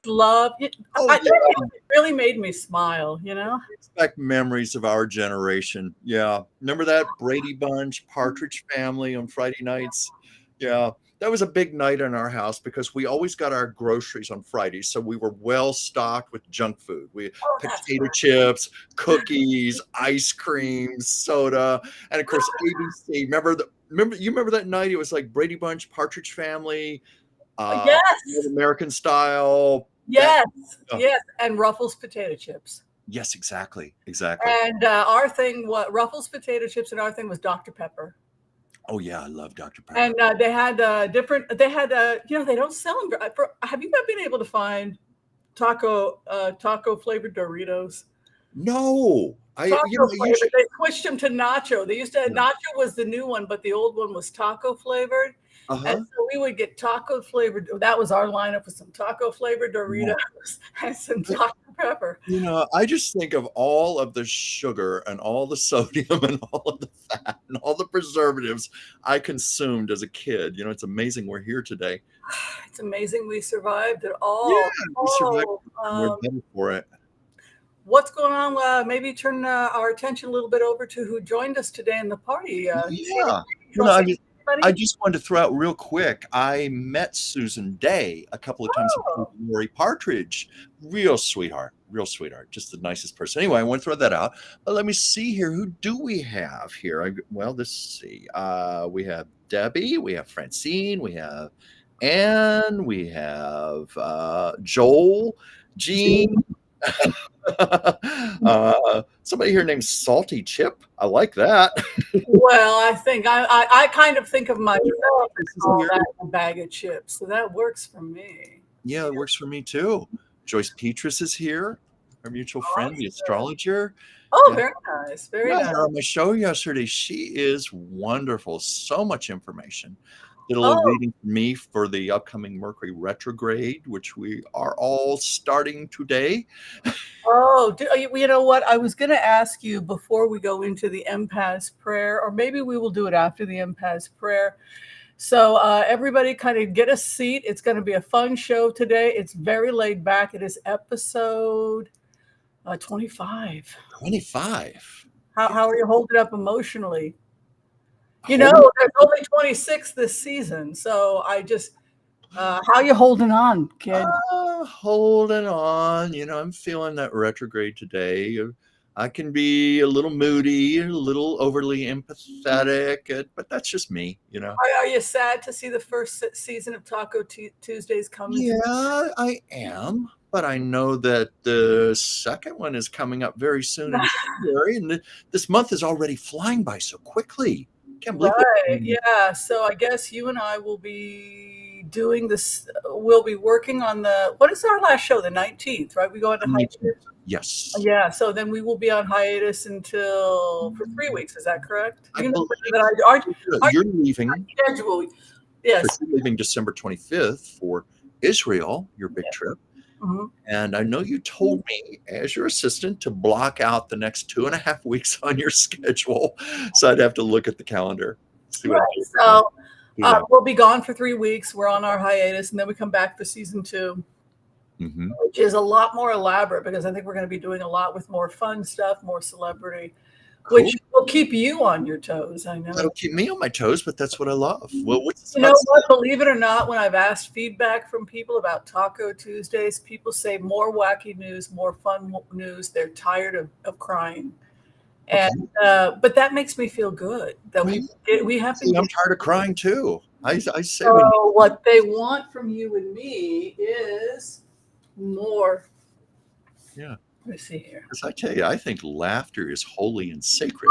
just love it. Oh, I yeah. think it really made me smile, Back memories of our generation. Yeah. Remember that Brady Bunch, Partridge Family on Friday nights? Yeah. That was a big night in our house because we always got our groceries on Fridays. So we were well stocked with junk food. We Oh, that's potato chips, cookies, ice cream, soda, and of course ABC. Remember that night? It was like Brady Bunch, Partridge Family, right. uh Yes, American Style. That yes, oh, yes, and Ruffles potato chips. yes, exactly. Exactly. And our thing, what Ruffles potato chips, and our thing was Dr. Pepper. Oh yeah, I love Dr. Pepper. And they had different. They had they don't sell them. Have you ever been able to find taco flavored Doritos? No, Taco flavored. usually They switched them to nacho. They used to yeah. nacho was the new one, but the old one was taco flavored. And Uh-huh. so we would get taco flavored. That was our lineup with some taco flavored Yeah. Doritos and some But, Dr. Pepper. I just think of all of the sugar and all the sodium and all of the fat and all the preservatives I consumed as a kid. It's amazing we're here today. It's amazing we survived it Yeah, all. we survived. Oh, We're better for it. what's going on? Maybe turn our attention a little bit over to who joined us today in the party. Yeah. You want to I say just I anybody? just wanted to throw out real quick. I met Susan Day a couple of times at Oh, Lori Partridge. Real sweetheart, real sweetheart. Just the nicest person. Anyway, I want to throw that out. But let me see here. Who do we have here? Let's see. We have Debbie. We have Francine. We have Anne. We have Joel. Jean. Somebody here named Salty Chip. I like that. well, I think I kind of think of myself as This is all here. that in a bag of chips, so that works for me. Yeah, it works for me too. Joyce Petrus is here, our mutual friend, the Awesome. astrologer. Oh, Yeah, very nice, very yeah, nice. her on my show yesterday. She is wonderful. So much information. Did a little Oh, reading for me for the upcoming Mercury retrograde, which we are all starting today. you know what? I was going to ask you before we go into the empath's prayer, or maybe we will do it after the empath's prayer. So, everybody kind of get a seat. It's going to be a fun show today. It's very laid back. It is episode 25. 25. How are you holding up emotionally? Hold There's only 26 this season. So, how you holding on, kid? Holding on. I'm feeling that retrograde today. I can be a little moody, a little overly empathetic, but that's just me. Are you sad to see the first season of Taco Tuesdays coming to? Yeah, I am. But I know that the second one is coming up very soon in February, and this month is already flying by so quickly. Can't believe it. Right. Yeah. So I guess you and I will be doing this. We'll be working on what is our last show? The 19th, right? We go into hiatus. Yes, Yeah. So then we will be on hiatus for 3 weeks. Is that correct? I You know believe that our you're leaving. schedule. Yes. You're leaving December 25th for Israel, your big trip. Mhm. And I know you told me, as your assistant, to block out the next 2.5 weeks on your schedule. So I'd have to look at the calendar, see what I Right. can So do that. we'll be gone for 3 weeks. We're on our hiatus, and then we come back for season 2. Mm-hmm. Which is a lot more elaborate because I think we're going to be doing a lot with more fun stuff, more celebrity, Cool. which will keep you on your toes. I know. That'll keep me on my toes, but that's what I love. Well, what's this You know about? what? Believe it or not, when I've asked feedback from people about Taco Tuesdays, people say more wacky news, more fun news. They're tired of crying, Okay. and but that makes me feel good that Right. we have See, been. I'm tired of crying too. I say So what they want from you and me is more. yeah. Let me see here. Because I tell you, I think laughter is holy and sacred.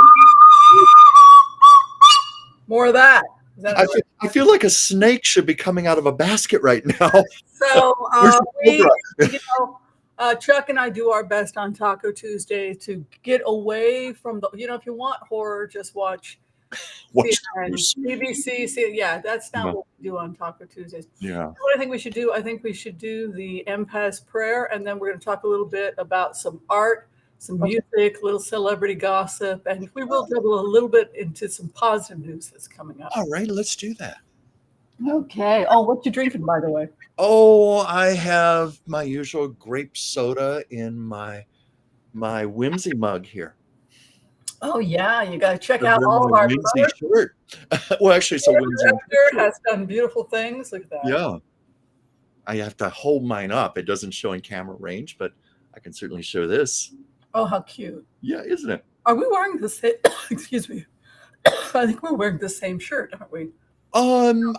More of that. Is that I feel like a snake should be coming out of a basket right now. So Where's the cobra? Chuck and I do our best on Taco Tuesday to get away from if you want horror, just watch Watch CNN, those. BBC. Yeah, that's not Yeah. what we do on Taco Tuesdays. Yeah. What I think we should do, I think we should do the empath's prayer, and then we're going to talk a little bit about some art, some music, little celebrity gossip, and we will double a little bit into some positive news that's coming up. All right, let's do that. Okay. Oh, what you drinking, by the way? Oh, I have my usual grape soda in my Whimsy mug here. Oh, yeah, you gotta check I out wear all my of our Whimsy shirt. Well, actually, it's a Whimsy merch t-shirt. has done beautiful things. Look at that. Yeah. I have to hold mine up. It doesn't show in camera range, but I can certainly show this. Oh, how cute. Yeah, isn't it? Are we wearing the same excuse me. I think we're wearing the same shirt, aren't we? I'm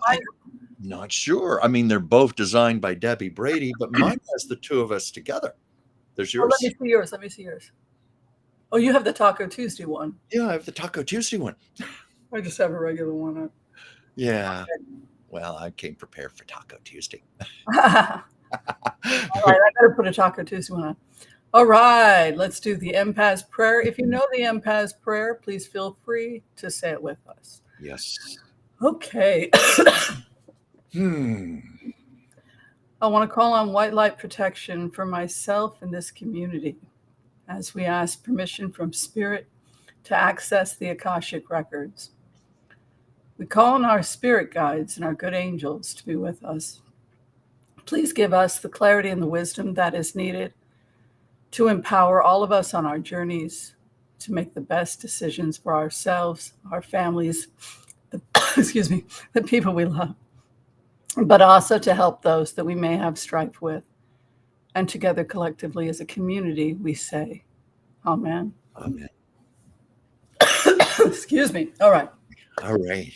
not sure. I mean, they're both designed by Debbie Brady, but mine has the two of us together. There's Oh, let me yours? see yours. Let me see yours. Oh, you have the Taco Tuesday one. Yeah, I have the Taco Tuesday one. I just have a regular one. Yeah. Well, I came prepared for Taco Tuesday. All right, I better put a Taco Tuesday one on. All right, let's do the empath prayer. If you know the empath prayer, please feel free to say it with us. Yes. Okay. Hmm. I want to call on white light protection for myself and this community as we ask permission from Spirit to access the Akashic records. We call on our spirit guides and our good angels to be with us. Please give us the clarity and the wisdom that is needed to empower all of us on our journeys to make the best decisions for ourselves, our families, excuse me, the people we love, but also to help those that we may have strife with. And together, collectively, as a community, we say, Amen. Amen. Excuse me. All right. All right.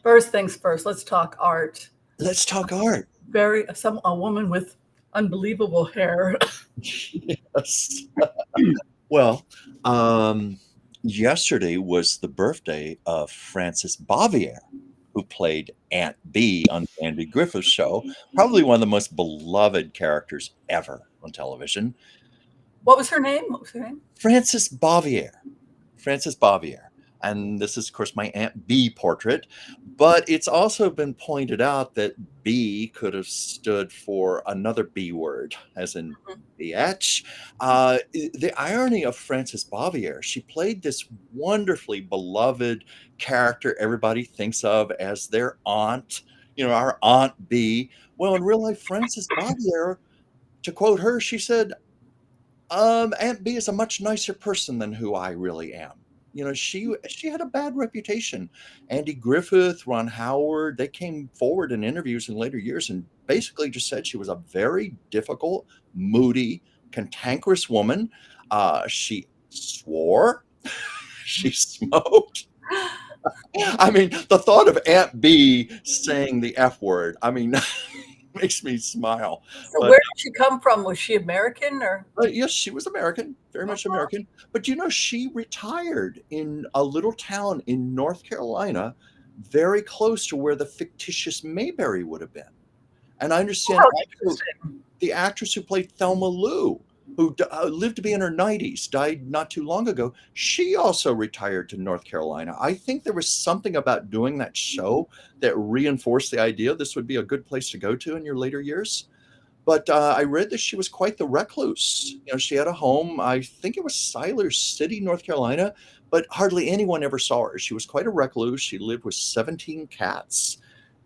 First things first, let's talk art. Let's talk art. A woman with unbelievable hair. Yes. Well, yesterday was the birthday of Frances Bavier, who played Aunt B on the Andy Griffith Show, probably one of the most beloved characters ever on television. What was her name? What was her name? Frances Bavier. Frances Bavier. And this is, of course, my Aunt B portrait. But it's also been pointed out that B could have stood for another B word, as in BH. The irony of Frances Bavier, she played this wonderfully beloved character everybody thinks of as their aunt, our Aunt B. Well, in real life, Frances Bavier, to quote her, she said, Aunt B is a much nicer person than who I really am. She had a bad reputation. Andy Griffith, Ron Howard, they came forward in interviews in later years and basically just said she was a very difficult, moody, cantankerous woman. She swore, she smoked. I mean, the thought of Aunt B saying the F word, I mean, makes me smile. So But where did she come from? Was she American or? Yes, she was American, very much American. But she retired in a little town in North Carolina, very close to where the fictitious Mayberry would have been. And I understand Oh, also interesting. the actress who played Thelma Lou, who lived to be in her 90s, died not too long ago. She also retired to North Carolina. I think there was something about doing that show that reinforced the idea this would be a good place to go to in your later years. But I read that she was quite the recluse. She had a home. I think it was Siler City, North Carolina, but hardly anyone ever saw her. She was quite a recluse. She lived with 17 cats.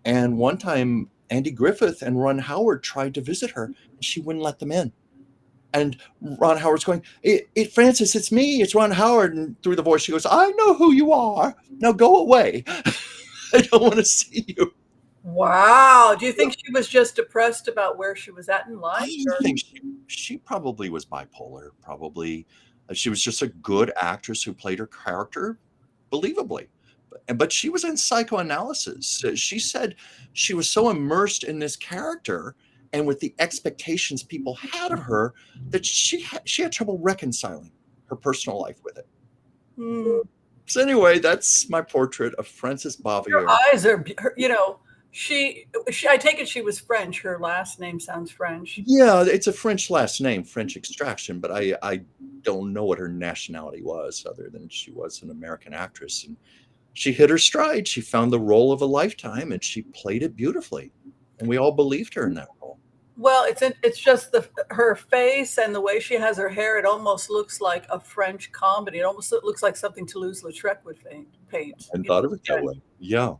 And one time, Andy Griffith and Ron Howard tried to visit her, and she wouldn't let them in. And Ron Howard's going, Francis, it's me. It's Ron Howard. And through the voice, she goes, I know who you are. Now go away. I don't want to see you. Wow. Do you think she was just depressed about where she was at in life? I think she probably was bipolar. Probably, she was just a good actress who played her character believably. But she was in psychoanalysis. She said she was so immersed in this character and with the expectations people had of her that she had trouble reconciling her personal life with it. Hmm. So anyway, that's my portrait of Frances Her Bavier. eyes are, she. I take it she was French. Her last name sounds French. Yeah, it's a French last name, French extraction, but I don't know what her nationality was other than she was an American actress. And she hit her stride. She found the role of a lifetime and she played it beautifully. And we all believed her in that role. Well, it's just her face and the way she has her hair. It almost looks like a French comedy. It almost looks like something Toulouse-Lautrec would paint. And thought of it that way. Yeah.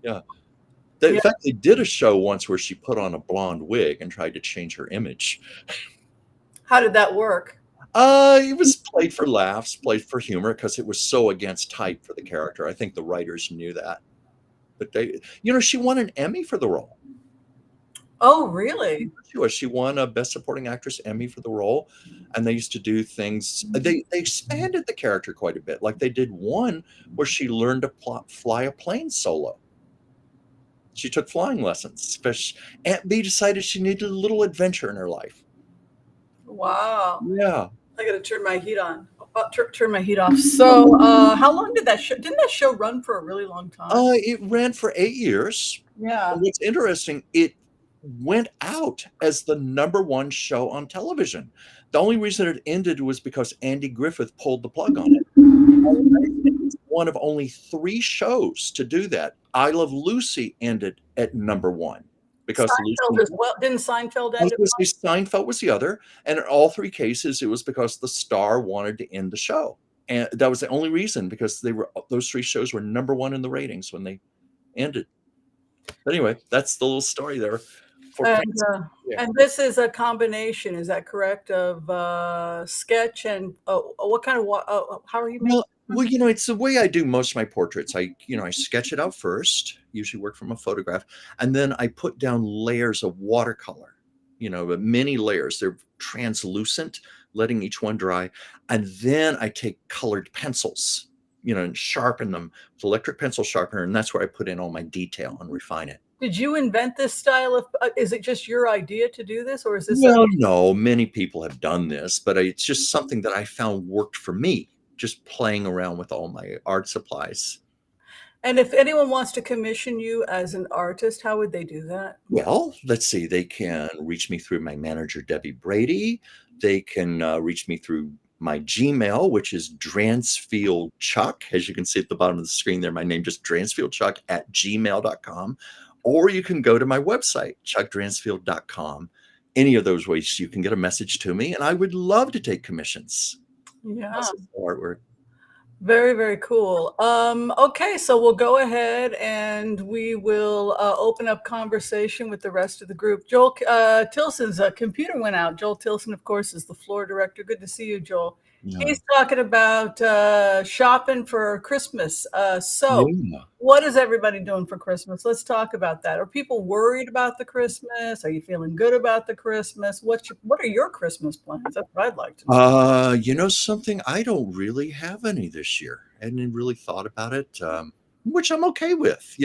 Yeah. In Yeah. fact, they did a show once where she put on a blonde wig and tried to change her image. How did that work? It was played for laughs, played for humor, because it was so against type for the character. I think the writers knew that. But she won an Emmy for the role. Oh, really? She won a Best Supporting Actress Emmy for the role, and they used to do things. They expanded the character quite a bit. Like they did one where she learned to fly a plane solo. She took flying lessons because Aunt Bee decided she needed a little adventure in her life. Wow. Yeah. I gotta turn my heat on. Turn my heat off. So, how long did that show? Didn't that show run for a really long time? It ran for 8 years. Yeah. And what's interesting, it went out as the #1 show on television. The only reason it ended was because Andy Griffith pulled the plug on it. It's one of only 3 shows to do that. I Love Lucy ended at #1 because Seinfeld Lucy. as well. Didn't Seinfeld I was end it? gonna say Seinfeld was the other, and in all 3 cases, it was because the star wanted to end the show, and that was the only reason, because those 3 shows were #1 in the ratings when they ended. But anyway, that's the little story there for And, Prince. Yeah. and this is a combination, is that correct, of sketch and what kind of how are you making? Well, it's the way I do most of my portraits. I sketch it out first, usually work from a photograph, and then I put down layers of watercolor, but many layers. They're translucent, letting each one dry. And then I take colored pencils, and sharpen them with electric pencil sharpener. And that's where I put in all my detail and refine it. Did you invent this style of? Is it just your idea to do this, or is this? Well, no, many people have done this, but it's just something that I found worked for me, just playing around with all my art supplies. And if anyone wants to commission you as an artist, how would they do that? Well, let's see. They can reach me through my manager, Debbie Brady. They can reach me through my Gmail, which is Dransfield Chuck. As you can see at the bottom of the screen there, my name just Dransfield at gmail.com. Or you can go to my website, chuckdransfield.com. Any of those ways you can get a message to me, and I would love to take commissions. Yeah. Awesome artwork. Very, very cool. Okay, so we'll go ahead and we will open up conversation with the rest of the group. Joel Tilson's computer went out. Joel Tilson, of course, is the floor director. Good to see you, Joel. Yeah. He's talking about shopping for Christmas. So Yeah. what is everybody doing for Christmas? Let's talk about that. Are people worried about the Christmas? Are you feeling good about the Christmas? What are your Christmas plans? That's what I'd like to know. Something, I don't really have any this year. I hadn't really thought about it, which I'm okay with.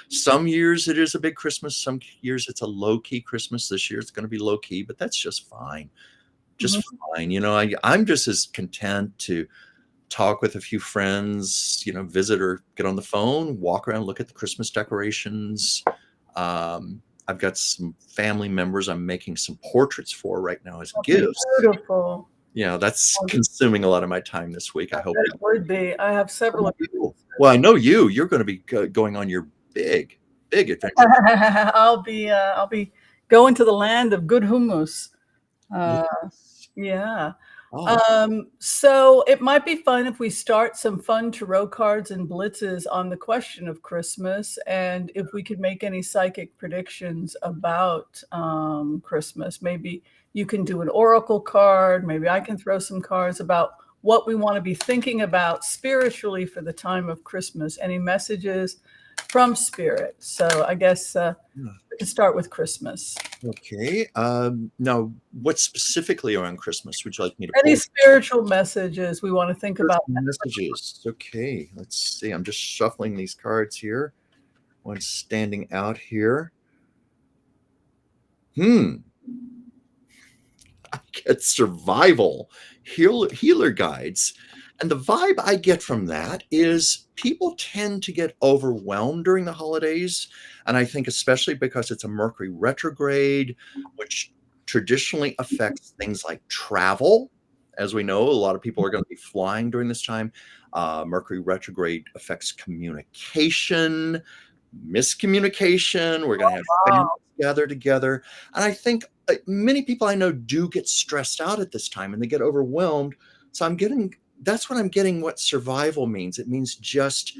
Some years it is a big Christmas. Some years it's a low-key Christmas. This year it's going to be low-key, but that's just fine. Just fine. I'm just as content to talk with a few friends, visit or get on the phone, walk around, look at the Christmas decorations. I've got some family members I'm making some portraits for right now as gifts. Beautiful. That's consuming a lot of my time this week. I hope It would be. I have several. Well, I know you're going to be going on your big adventure. I'll be going to the land of good hummus. Yeah. Oh. So it might be fun if we start some fun tarot cards and blitzes on the question of Christmas, and if we could make any psychic predictions about Christmas. Maybe you can do an oracle card. Maybe I can throw some cards about what we want to be thinking about spiritually for the time of Christmas. Any messages from spirit? So I guess we can start with Christmas. Okay. Now, what specifically around Christmas would you like me to Any pull? spiritual messages we want to think about? Messages. Okay. Let's see. I'm just shuffling these cards here. One's standing out here. I get survival, healer guides. And the vibe I get from that is people tend to get overwhelmed during the holidays. And I think especially because it's a Mercury retrograde, which traditionally affects things like travel. As we know, a lot of people are going to be flying during this time. Mercury retrograde affects communication, miscommunication. We're going to have families gather together. And I think many people I know do get stressed out at this time and they get overwhelmed. So that's what I'm getting what survival means. It means just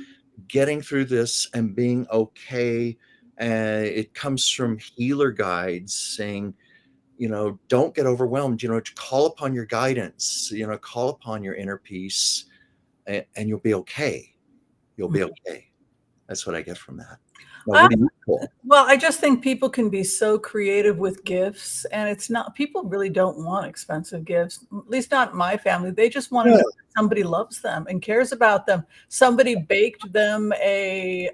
getting through this and being okay And it comes from healer guides saying, don't get overwhelmed, to call upon your guidance, call upon your inner peace, and you'll be okay. You'll be okay. That's what I get from that. Now, I what do you pull? Well, I just think people can be so creative with gifts, and it's not people really don't want expensive gifts, at least not my family. They just wanna know Yeah. that somebody loves them and cares about them. Somebody baked them a,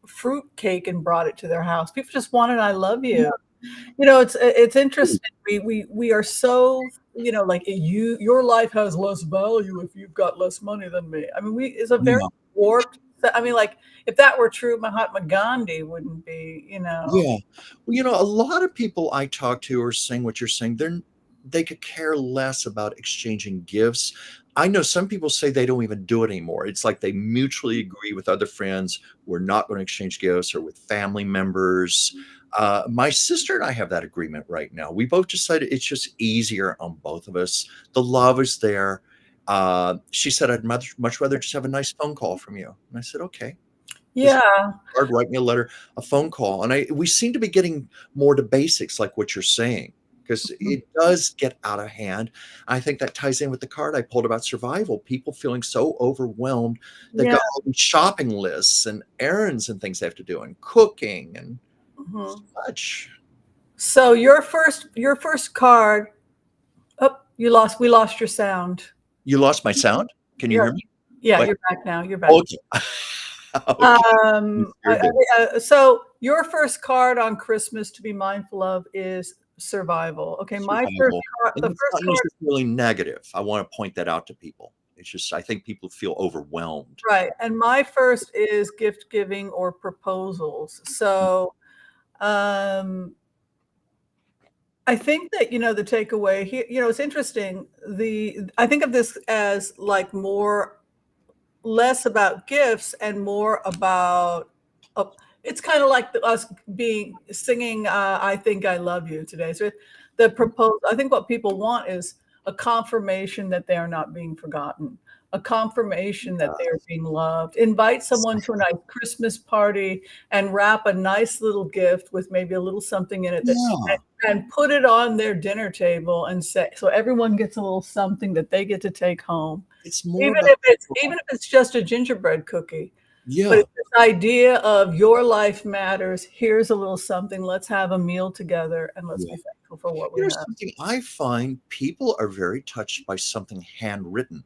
fruit cake and brought it to their house. People just want an "I love you." It's interesting. We are so, like, your life has less value if you've got less money than me. I mean, we it's a very Yeah. warped I mean, like, if that were true, Mahatma Gandhi wouldn't be. Yeah. Well, a lot of people I talk to are saying what you're saying. They could care less about exchanging gifts. I know some people say they don't even do it anymore. It's like they mutually agree with other friends, we're not going to exchange gifts, or with family members. My sister and I have that agreement right now. We both decided it's just easier on both of us. The love is there. She said, I'd much rather just have a nice phone call from you. And I said, okay. Just Yeah. write me a letter, a phone call. And we seem to be getting more to basics, like what you're saying, because Mhm. it does get out of hand. I think that ties in with the card I pulled about survival. People feeling so overwhelmed. They've Yeah. got all these shopping lists and errands and things they have to do, and cooking and Mhm. such. So your first card oh, we lost your sound. You lost my sound? Can you Yeah, hear me? yeah, What? you're back now, you're back. Okay. Okay. You scared me. So your first card on Christmas to be mindful of is survival. Okay, my first Survival. card And the it's first not card necessarily negative. I want to point that out to people. It's just I think people feel overwhelmed. right, and my first is gift giving or proposals. So, um, I think that, the takeaway here it's interesting, I think of this as, like, less about gifts and more about uh, it's kind of like us being singing I think I love you today. So the proposal, I think what people want is a confirmation that they are not being forgotten, a confirmation that they are being loved. Invite someone to a nice Christmas party and wrap a nice little gift with maybe a little something in it that Yeah, and put it on their dinner table and say so everyone gets a little something that they get to take home. it's more Even about if it's just a gingerbread cookie, but yeah. it's this idea of your life matters, here's a little something, let's have a meal together, and let's Yeah. be thankful for what we have. Something I find people are very touched by something handwritten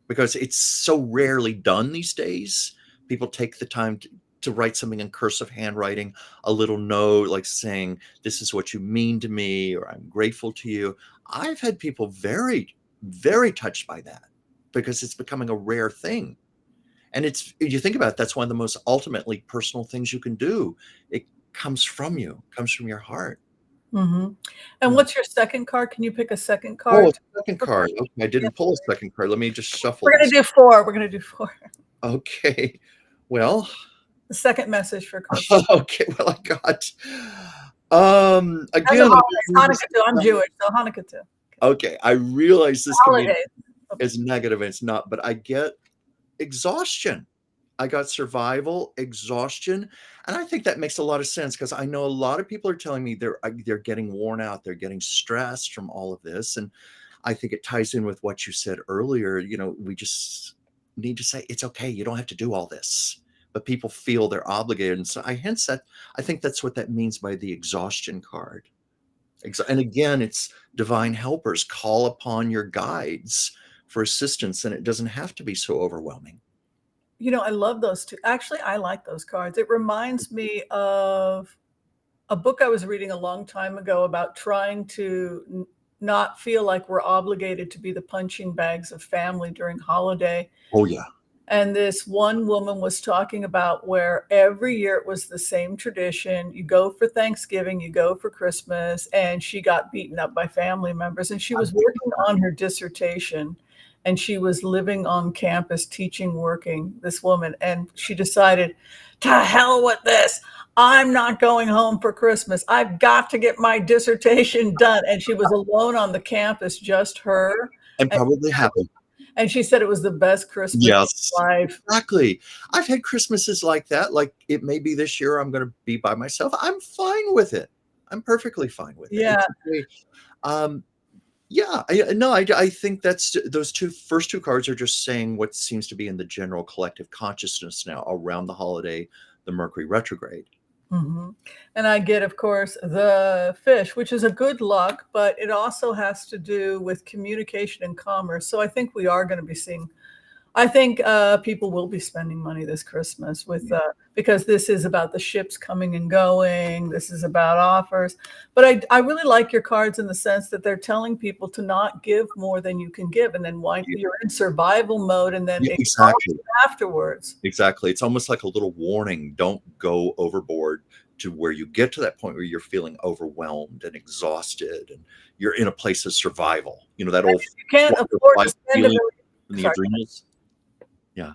because it's so rarely done these days. People take the time to write something in cursive handwriting, a little note like saying, "This is what you mean to me," or "I'm grateful to you." I've had people very, very touched by that because it's becoming a rare thing. And you think about it, that's one of the most ultimately personal things you can do. It comes from you, comes from your heart. Mhm. And Yeah. what's your second card? Can you pick a second Oh, card a second for card. Christmas? Okay, I Yeah, didn't pull a second card. Let me just shuffle we're gonna this. do 4, we're gonna do 4. Okay. Well, The second message for Christmas. okay, well, I got, And the again, holidays, Hanukkah too, I'm Jewish, so Hanukkah too. okay, I realize this can be Holidays. as negative, and it's not, but I get exhaustion. I got survival, exhaustion, and I think that makes a lot of sense because I know a lot of people are telling me they're getting worn out, they're getting stressed from all of this, and I think it ties in with what you said earlier. We just need to say it's okay. You don't have to do all this, but people feel they're obligated, and so I think that's what that means by the exhaustion card. And again, it's divine helpers. Call upon your guides for assistance, and it doesn't have to be so overwhelming. I love those 2. Actually, I like those cards. It reminds me of a book I was reading a long time ago about trying to not feel like we're obligated to be the punching bags of family during holiday. Oh yeah. And this one woman was talking about where every year it was the same tradition. You go for Thanksgiving, you go for Christmas, and she got beaten up by family members. And she was working on her dissertation and she was living on campus teaching, working, this woman. And she decided, to hell with this. I'm not going home for Christmas. I've got to get my dissertation done. And she was alone on the campus, just her. And And probably happy. And she said it was the best Christmas of Yes, her life. exactly. I've had Christmases like that, like, it may be this year I'm gonna be by myself. I'm fine with it. I'm perfectly fine with it. Yeah. It's okay. Um, yeah, no, I think that's those 2 first 2 cards are just saying what seems to be in the general collective consciousness now around the holiday, the Mercury retrograde. Mhm. And I get, of course, the fish, which is a good luck, but it also has to do with communication and commerce. So I think we are gonna be seeing I think, people will be spending money this Christmas with, because this is about the ships coming and going, this is about offers, but I really like your cards in the sense that they're telling people to not give more than you can give, and then why Yeah, you're in survival mode and then yeah, exhaustion exactly. afterwards. Exactly. It's almost like a little warning. Don't go overboard to where you get to that point where you're feeling overwhelmed and exhausted and you're in a place of survival. You know, that old You can't flight or afford to flight spend a feeling million in the sorry. adrenals. Yeah.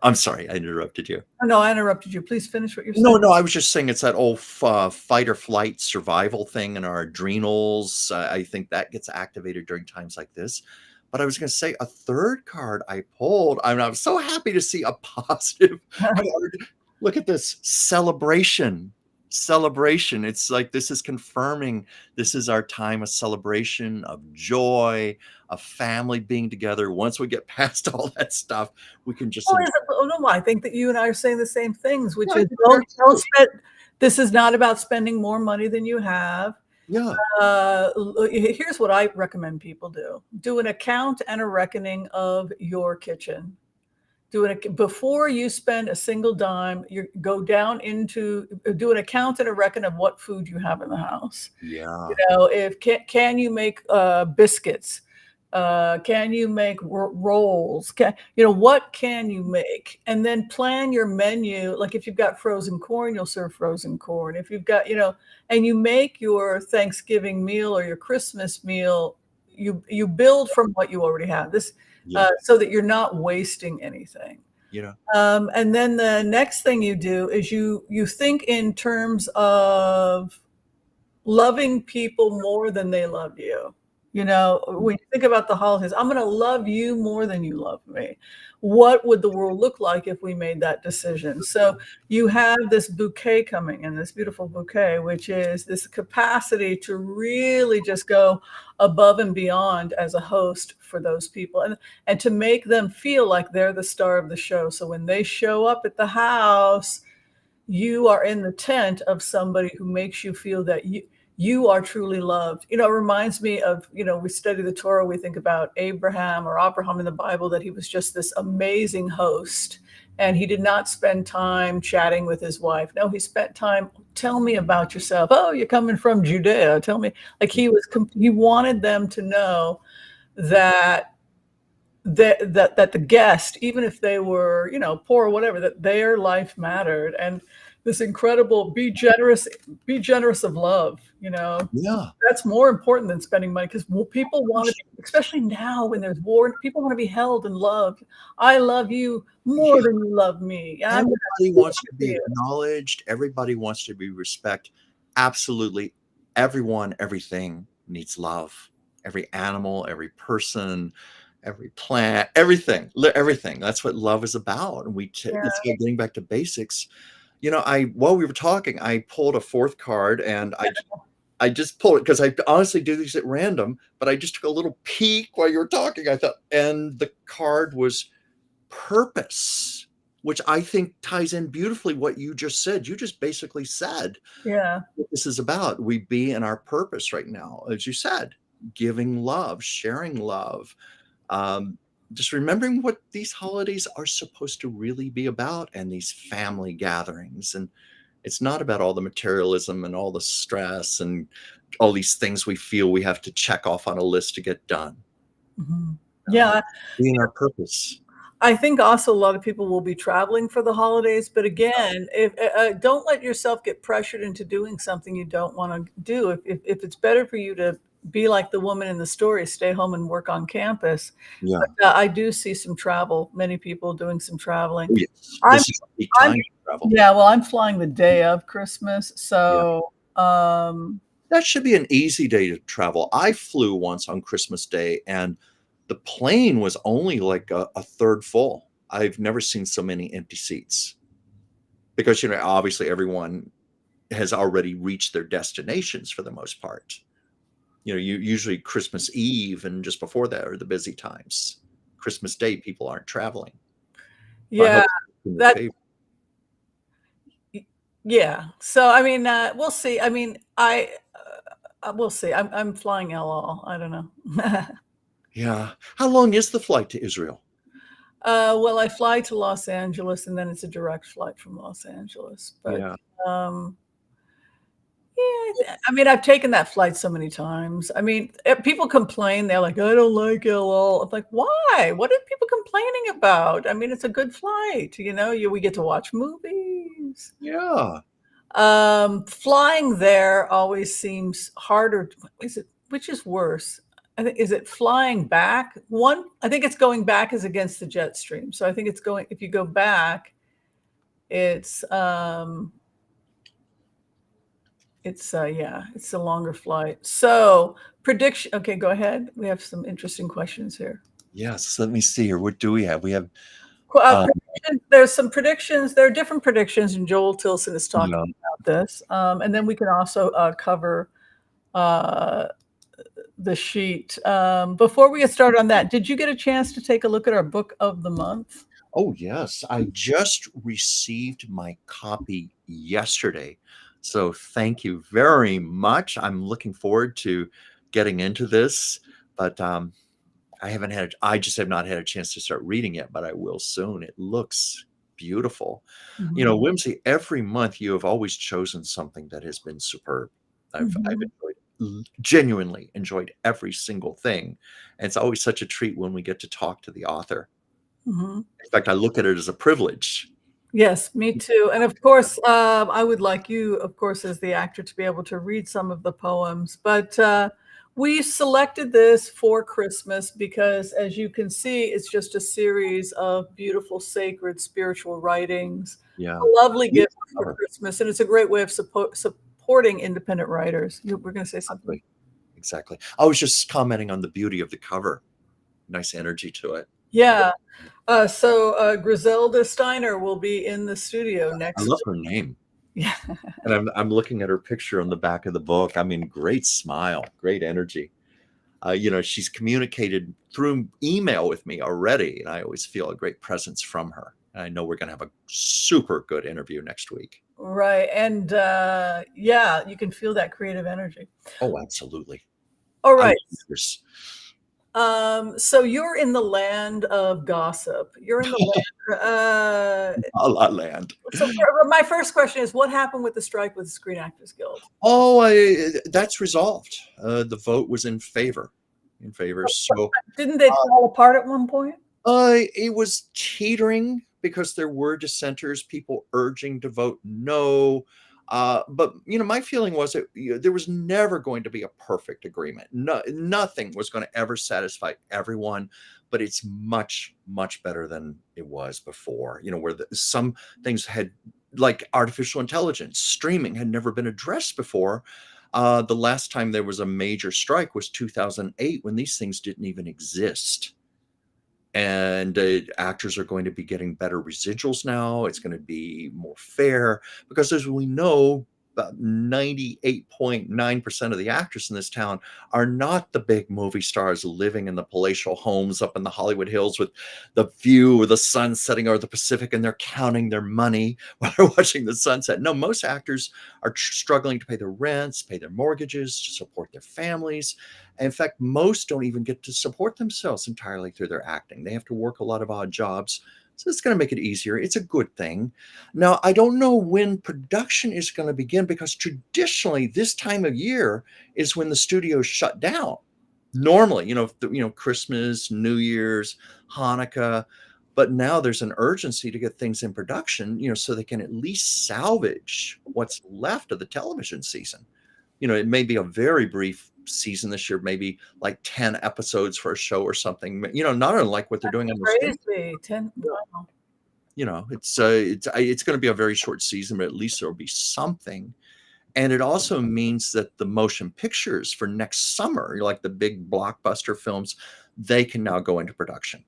I'm sorry, I interrupted you. Oh, no, I interrupted you. Please finish what you're No, saying. no, I was just saying it's that old fight or flight survival thing in our adrenals. I think that gets activated during times like this. But I was going to say a third card I pulled. I'm so happy to see a positive card. Look at this celebration. Celebration. It's like this is confirming this is our time of celebration, of joy, of family being together. Once we get past all that stuff, we can just Well, enjoy. oh, no, I think that you and I are saying the same things, Yeah, which I is think we are don't too. spend this is not about spending more money than you have. Yeah. Here's what I recommend people do. Do an account and a reckoning of your kitchen. Do it before you spend a single dime, you go down into do an account and a reckon of what food you have in the house. You Yeah. know, if can you make biscuits? Can you make rolls? What can you make? And then plan your menu. Like if you've got frozen corn, you'll serve frozen corn. If you've got, and you make your Thanksgiving meal or your Christmas meal, you build from what you already have. Yeah. So that you're not wasting anything. You know? And then the next thing you do is you think in terms of loving people more than they love you. When you think about the holidays, I'm gonna love you more than you love me. What would the world look like if we made that decision? So you have this bouquet coming in, this beautiful bouquet, which is this capacity to really just go above and beyond as a host for those people and to make them feel like they're the star of the show. So when they show up at the house, you are in the tent of somebody who makes you feel that you are truly loved. It reminds me of, we study the Torah, we think about Abraham or Abraham in the Bible, that he was just this amazing host. And he did not spend time chatting with his wife. No, he spent time, tell me about yourself. Oh, you're coming from Judea. Tell me. Like he wanted them to know that that the guest, even if they were, poor or whatever, that their life mattered. And this incredible be generous of love, Yeah. that's more important than spending money because people want to, especially now when there's war, people want to be held and loved. I love you more Yeah. than you love me. And I'm Everybody gonna wants to for be you. acknowledged. Everybody wants to be respect. Absolutely. Everyone, everything needs love. Every animal, every person, every plant, everything, everything. That's what love is about. And Yeah, it's about getting back to basics. While we were talking, I pulled a fourth card and I just pulled it because I honestly do these at random, but I just took a little peek while you were talking. I thought, and the card was purpose, which I think ties in beautifully what you just said. You just basically said yeah. what this is about. We be in our purpose right now, as you said, giving love, sharing love, um, just remembering what these holidays are supposed to really be about and these family gatherings. And it's not about all the materialism and all the stress and all these things we feel we have to check off on a list to get done. Mhm. Uh, Yeah, being our purpose. I think also a lot of people will be traveling for the holidays, but again, if don't let yourself get pressured into doing something you don't wanna do. If it's better for you to be like the woman in the story, stay home and work on campus. Yeah. But, I do see some travel, many people doing some traveling. Oh, yes. I'm This is peak I'm time to travel. yeah, well, I'm flying the day of Christmas, Yeah. so, That should be an easy day to travel. I flew once on Christmas Day, and The plane was only like a third full. I've never seen so many empty seats because, obviously everyone has already reached their destinations for the most part. You usually Christmas Eve and just before that are the busy times. Christmas Day, people aren't traveling. So I Yeah, hope it's in your that favor. yeah. So I mean, we'll see. I mean, we'll see. I'm flying LL. I don't know. Yeah. How long is the flight to Israel? Well, I fly to Los Angeles, and then it's a direct flight from Los Angeles. But Yeah. um, yeah, I mean, I've taken that flight so many times. I mean, people complain. They're like, "I don't like LL." I'm like, "Why? What are people complaining about?" I mean, it's a good flight. We get to watch movies. Yeah. Flying there always seems harder. Is it? Which is worse? I think is it flying back? I think it's going back is against the jet stream. So I think it's going. If you go back, it's yeah, it's a longer flight. So prediction. Okay, go ahead. We have some interesting questions here. Yes. Let me see here. What do we have? We have, uh, There's some predictions. There are different predictions, and Joel Tilson is talking yeah. about this. And then we can also cover uh, the sheet. Before we get started on that, did you get a chance to take a look at our book of the month? Oh, yes. I just received my copy yesterday. So thank you very much. I'm looking forward to getting into this, but I just have not had a chance to start reading it, but I will soon. It looks beautiful. Mhm. Whimsy, every month you have always chosen something that has been superb. I've Mhm. genuinely enjoyed every single thing. And it's always such a treat when we get to talk to the author. Mhm. In fact, I look at it as a privilege. Yes, me too. And of course, I would like you, of course, as the actor, to be able to read some of the poems. But we selected this for Christmas because, as you can see, it's just a series of beautiful, sacred, spiritual writings. Yeah. A lovely gift Beautiful for cover. Christmas, and it's a great way of supporting independent writers. We're going to say something. Exactly. Exactly. I was just commenting on the beauty of the cover. Nice energy to it. Yeah. So Griselda Steiner will be in the studio I next love week. her name. Yeah. And I'm looking at her picture on the back of the book. I mean, great smile, great energy. She's communicated through email with me already, and I always feel a great presence from her. And I know we're going to have a super good interview next week. Right. And yeah, you can feel that creative energy. Oh, absolutely. All I love right. this. So you're in the land of gossip. You're in the land. La La Land. So my first question is, what happened with the strike with the Screen Actors Guild? Oh, that's resolved. The vote was in favor. In favor. So Didn't they fall apart at one point? it was teetering because there were dissenters, people urging to vote no. But my feeling was that there was never going to be a perfect agreement. No, nothing was going to ever satisfy everyone, but it's much, much better than it was before. Where some things had, like artificial intelligence, streaming, had never been addressed before. The last time there was a major strike was 2008, when these things didn't even exist. And actors are going to be getting better residuals now. It's going to be more fair because, as we know, about 98.9% of the actors in this town are not the big movie stars living in the palatial homes up in the Hollywood Hills with the view of the sun setting over the Pacific, and they're counting their money while they're watching the sunset. No, most actors are struggling to pay their rents, pay their mortgages, to support their families. In fact, most don't even get to support themselves entirely through their acting. They have to work a lot of odd jobs. So it's going to make it easier. It's a good thing. Now, I don't know when production is going to begin, because traditionally this time of year is when the studios shut down. Normally, Christmas, New Year's, Hanukkah, but now there's an urgency to get things in production, so they can at least salvage what's left of the television season. It may be a very brief season this year, maybe like 10 episodes for a show or something, not unlike what they're doing on the stage. Crazy. 10. Wow. It's going to be a very short season, but at least there'll be something. And it also means that the motion pictures for next summer, like the big blockbuster films, they can now go into production.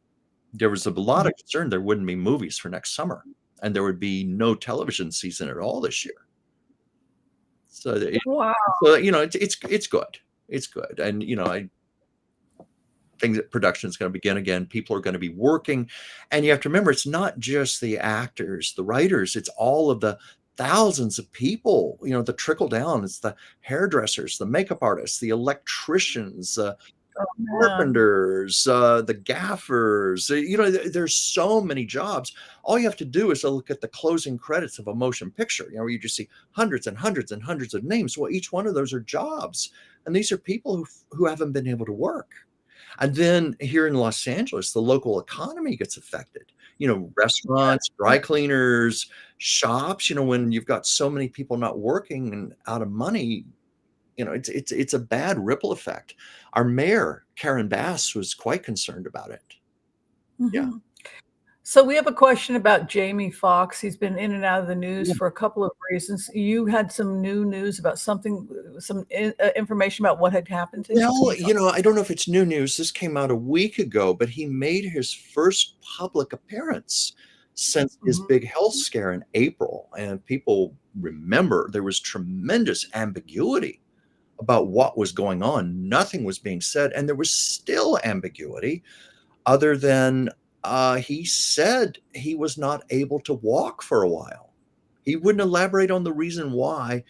There was a lot of concern there wouldn't be movies for next summer, and there would be no television season at all this year. So, Wow. it's good. It's good, and, I think that production is gonna begin again. People are gonna be working, and you have to remember, it's not just the actors, the writers, it's all of the thousands of people, the trickle down. It's the hairdressers, the makeup artists, the electricians, Oh, man. carpenters, the gaffers. There's so many jobs. All you have to do is to look at the closing credits of a motion picture, where you just see hundreds and hundreds and hundreds of names. Well, each one of those are jobs, and these are people who haven't been able to work. And then here in Los Angeles, the local economy gets affected. Restaurants, dry cleaners, shops. When you've got so many people not working and out of money, it's a bad ripple effect. Our mayor, Karen Bass, was quite concerned about it. Yeah. Mhm. So we have a question about Jamie Foxx. He's been in and out of the news Yeah. for a couple of reasons. You had some new news about something, information about what had happened to him. Can Well, you talk? I don't know if it's new news. This came out a week ago, but he made his first public appearance since his Mhm. big health scare in April. And people remember there was tremendous ambiguity about what was going on. Nothing was being said, and there was still ambiguity other than he said he was not able to walk for a while. He wouldn't elaborate on the reason why,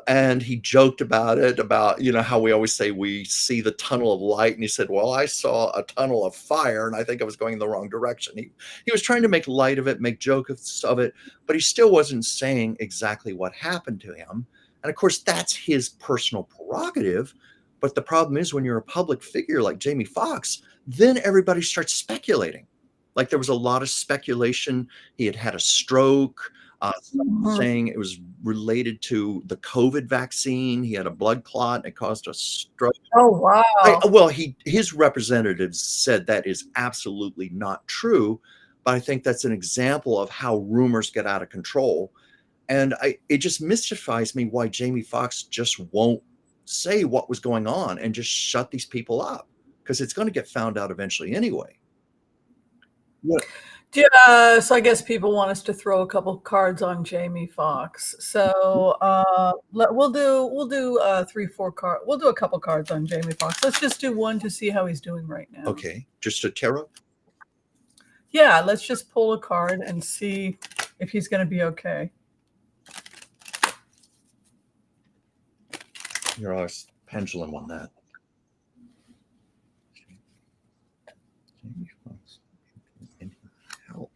and he joked about it, about, how we always say we see the tunnel of light, and he said, "Well, I saw a tunnel of fire, and I think I was going in the wrong direction." He was trying to make light of it, make jokes of it, but he still wasn't saying exactly what happened to him. And of course, that's his personal prerogative. But the problem is, when you're a public figure like Jamie Foxx, then everybody starts speculating. Like, there was a lot of speculation. He had had a stroke. Some Mhm. saying it was related to the COVID vaccine. He had a blood clot, and it caused a stroke. Oh, wow. Well, his representatives said that is absolutely not true, but I think that's an example of how rumors get out of control. And it just mystifies me why Jamie Foxx just won't say what was going on and just shut these people up, because it's going to get found out eventually anyway. Yeah. Yeah, so I guess people want us to throw a couple cards on Jamie Foxx. So, we'll do 3, 4 card. We'll do a couple cards on Jamie Foxx. Let's just do one to see how he's doing right now. Okay, just a tarot. Yeah, let's just pull a card and see if he's going to be okay. You're always pendulum on that. Jamie Foxx in health.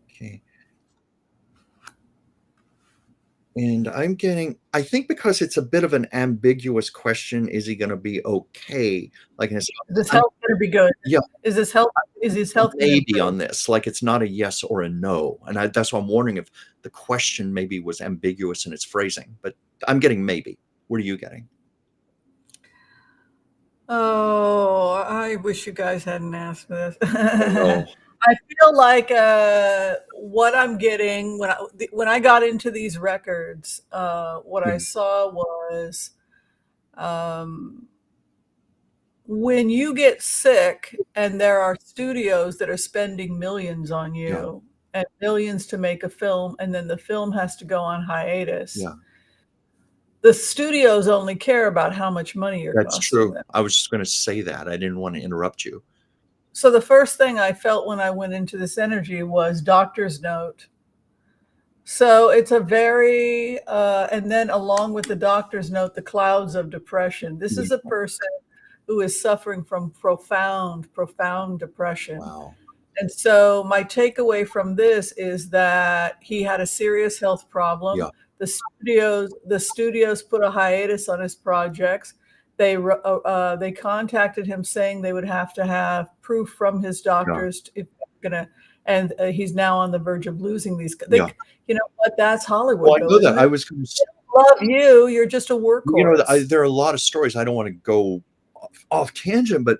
Okay. And I think because it's a bit of an ambiguous question, is he going to be okay? Like, Is his health going to be good? yeah, Is his health going to maybe on improve? this, like, it's not a yes or a no. And that's why I'm wondering if the question maybe was ambiguous in its phrasing, but I'm getting maybe. What are you getting? Oh, I wish you guys hadn't asked this. Oh, no. I feel like what I'm getting when I got into these records, what Yeah, I saw was um, when you get sick and there are studios that are spending millions on yeah, you and millions to make a film, and then the film has to go on hiatus. yeah. The studios only care about how much money you're That's costing true. them. I was just going to say that. I didn't want to interrupt you. So the first thing I felt when I went into this energy was doctor's note. So it's a very, and then along with the doctor's note, the clouds of depression. This is a Yeah. person who is suffering from profound, profound depression. Wow. And so my takeaway from this is that he had a serious health Yeah, problem. The studios put a hiatus on his projects. They contacted him saying they would have to have proof from his yeah, doctors if they're gonna, and he's now on the verge of losing these. yeah. You know what? That's Well, Hollywood, I though, know isn't that. I it? was going to Love you. You're just a workhorse. there are a lot of stories. I don't want to go off tangent, but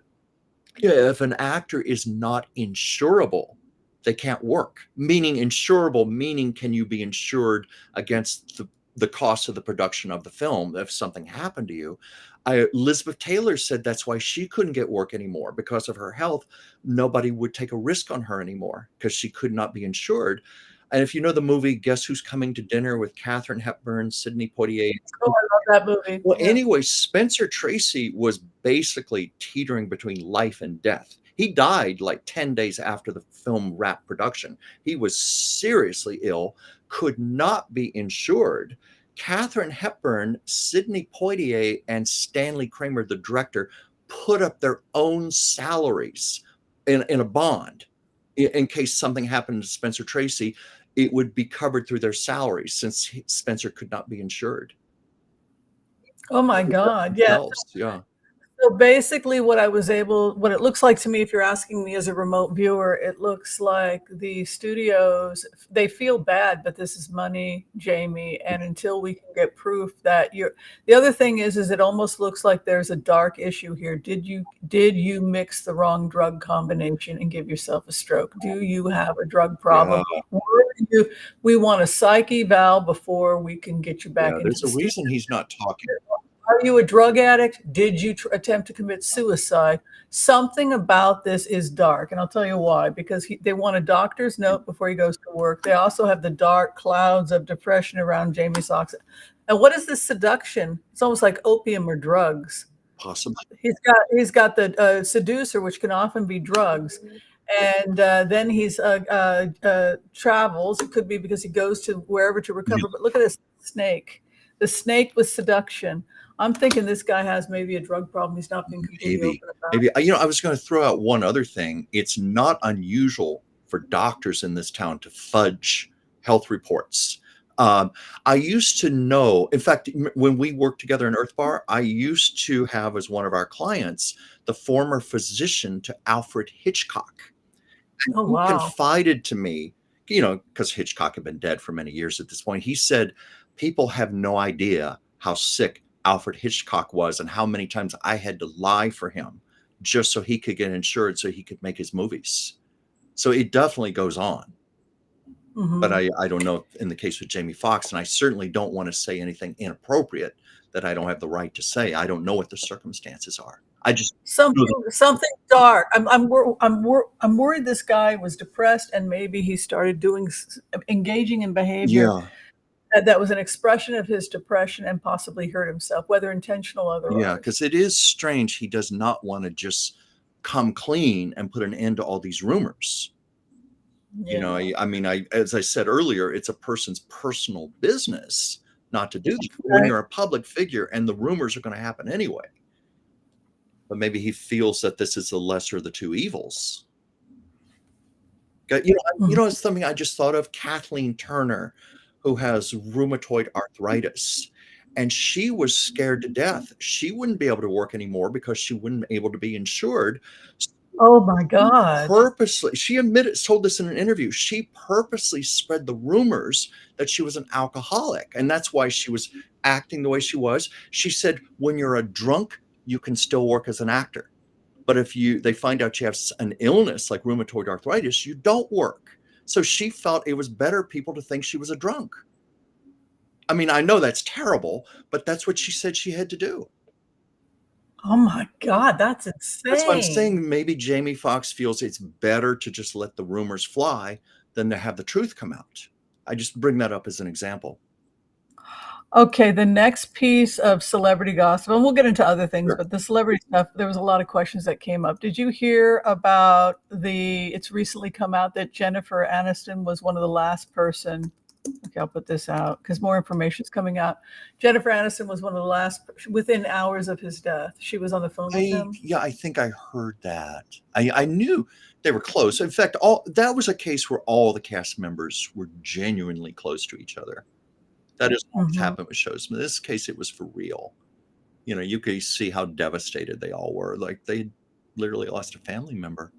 yeah, if an actor is not insurable, they can't work. Meaning insurable, meaning can you be insured against the cost of the production of the film if something happened to you? Elizabeth Taylor said that's why she couldn't get work anymore because of her health. Nobody would take a risk on her anymore because she could not be insured. And if you know the movie Guess Who's Coming to Dinner with Katharine Hepburn, Sidney Poitier. Oh, I love that movie. Well, Yeah. anyway, Spencer Tracy was basically teetering between life and death. He died like 10 days after the film wrapped production. He was seriously ill, could not be insured. Katharine Hepburn, Sidney Poitier, and Stanley Kramer, the director, put up their own salaries in a bond in case something happened to Spencer Tracy. It would be covered through their salaries since Spencer could not be insured. Oh my God. Yeah. Yeah. So basically what it looks like to me, if you're asking me as a remote viewer, it looks like the studios, they feel bad, but this is money, Jamie. And until we can get proof that the other thing is it almost looks like there's a dark issue here. Did you mix the wrong drug combination and give yourself a stroke? Do you have a drug problem? Yeah. We want a psych eval before we can get you back into there's the a reason he's not talking. Are you a drug addict? Did you attempt to commit suicide? Something about this is dark, and I'll tell you why. Because they want a doctor's note before he goes to work. They also have the dark clouds of depression around Jamie Foxx. And what is this seduction? It's almost like opium or drugs. Possibly. He's got the seducer, which can often be drugs. And then he's travels. It could be because he goes to wherever to recover. But look at this snake. The snake with seduction. I'm thinking this guy has maybe a drug problem. He's not being completely open about. Maybe. I was going to throw out one other thing. It's not unusual for doctors in this town to fudge health reports. I used to know, in fact, when we worked together in Earth Bar, I used to have as one of our clients the former physician to Alfred Hitchcock. Oh, wow. He confided to me, because Hitchcock had been dead for many years at this point. He said, people have no idea how sick Alfred Hitchcock was and how many times I had to lie for him just so he could get insured so he could make his movies. So it definitely goes on. Mm-hmm. But I don't know in the case with Jamie Foxx, and I certainly don't want to say anything inappropriate that I don't have the right to say. I don't know what the circumstances are. I just something dark. I'm worried this guy was depressed and maybe he started engaging in behavior that was an expression of his depression and possibly hurt himself, whether intentional or otherwise. Yeah, because it is strange. He does not want to just come clean and put an end to all these rumors. Yeah. As I said earlier, it's a person's personal business not to do that. When you're a public figure and the rumors are going to happen anyway. But maybe he feels that this is the lesser of the two evils. It's something I just thought of. Kathleen Turner, who has rheumatoid arthritis, and she was scared to death. She wouldn't be able to work anymore because she wouldn't be able to be insured. Oh my God. She told this in an interview, she purposely spread the rumors that she was an alcoholic. And that's why she was acting the way she was. She said, when you're a drunk, you can still work as an actor. But if they find out you have an illness like rheumatoid arthritis, you don't work. So she felt it was better people to think she was a drunk. I mean, I know that's terrible, but that's what she said she had to do. Oh my God, that's insane. That's what I'm saying. Maybe Jamie Foxx feels it's better to just let the rumors fly than to have the truth come out. I just bring that up as an example. Okay, the next piece of celebrity gossip, and we'll get into other things, but the celebrity stuff, there was a lot of questions that came up. Did you hear about it's recently come out that Jennifer Aniston was one of the last person, okay, I'll put this out because more information is coming out. Jennifer Aniston was one of the last, within hours of his death. She was on the phone with him. Yeah, I think I heard that. I knew they were close. In fact, that was a case where all the cast members were genuinely close to each other. That is what happened with shows. In this case, it was for real. You could see how devastated they all were. Like they literally lost a family member.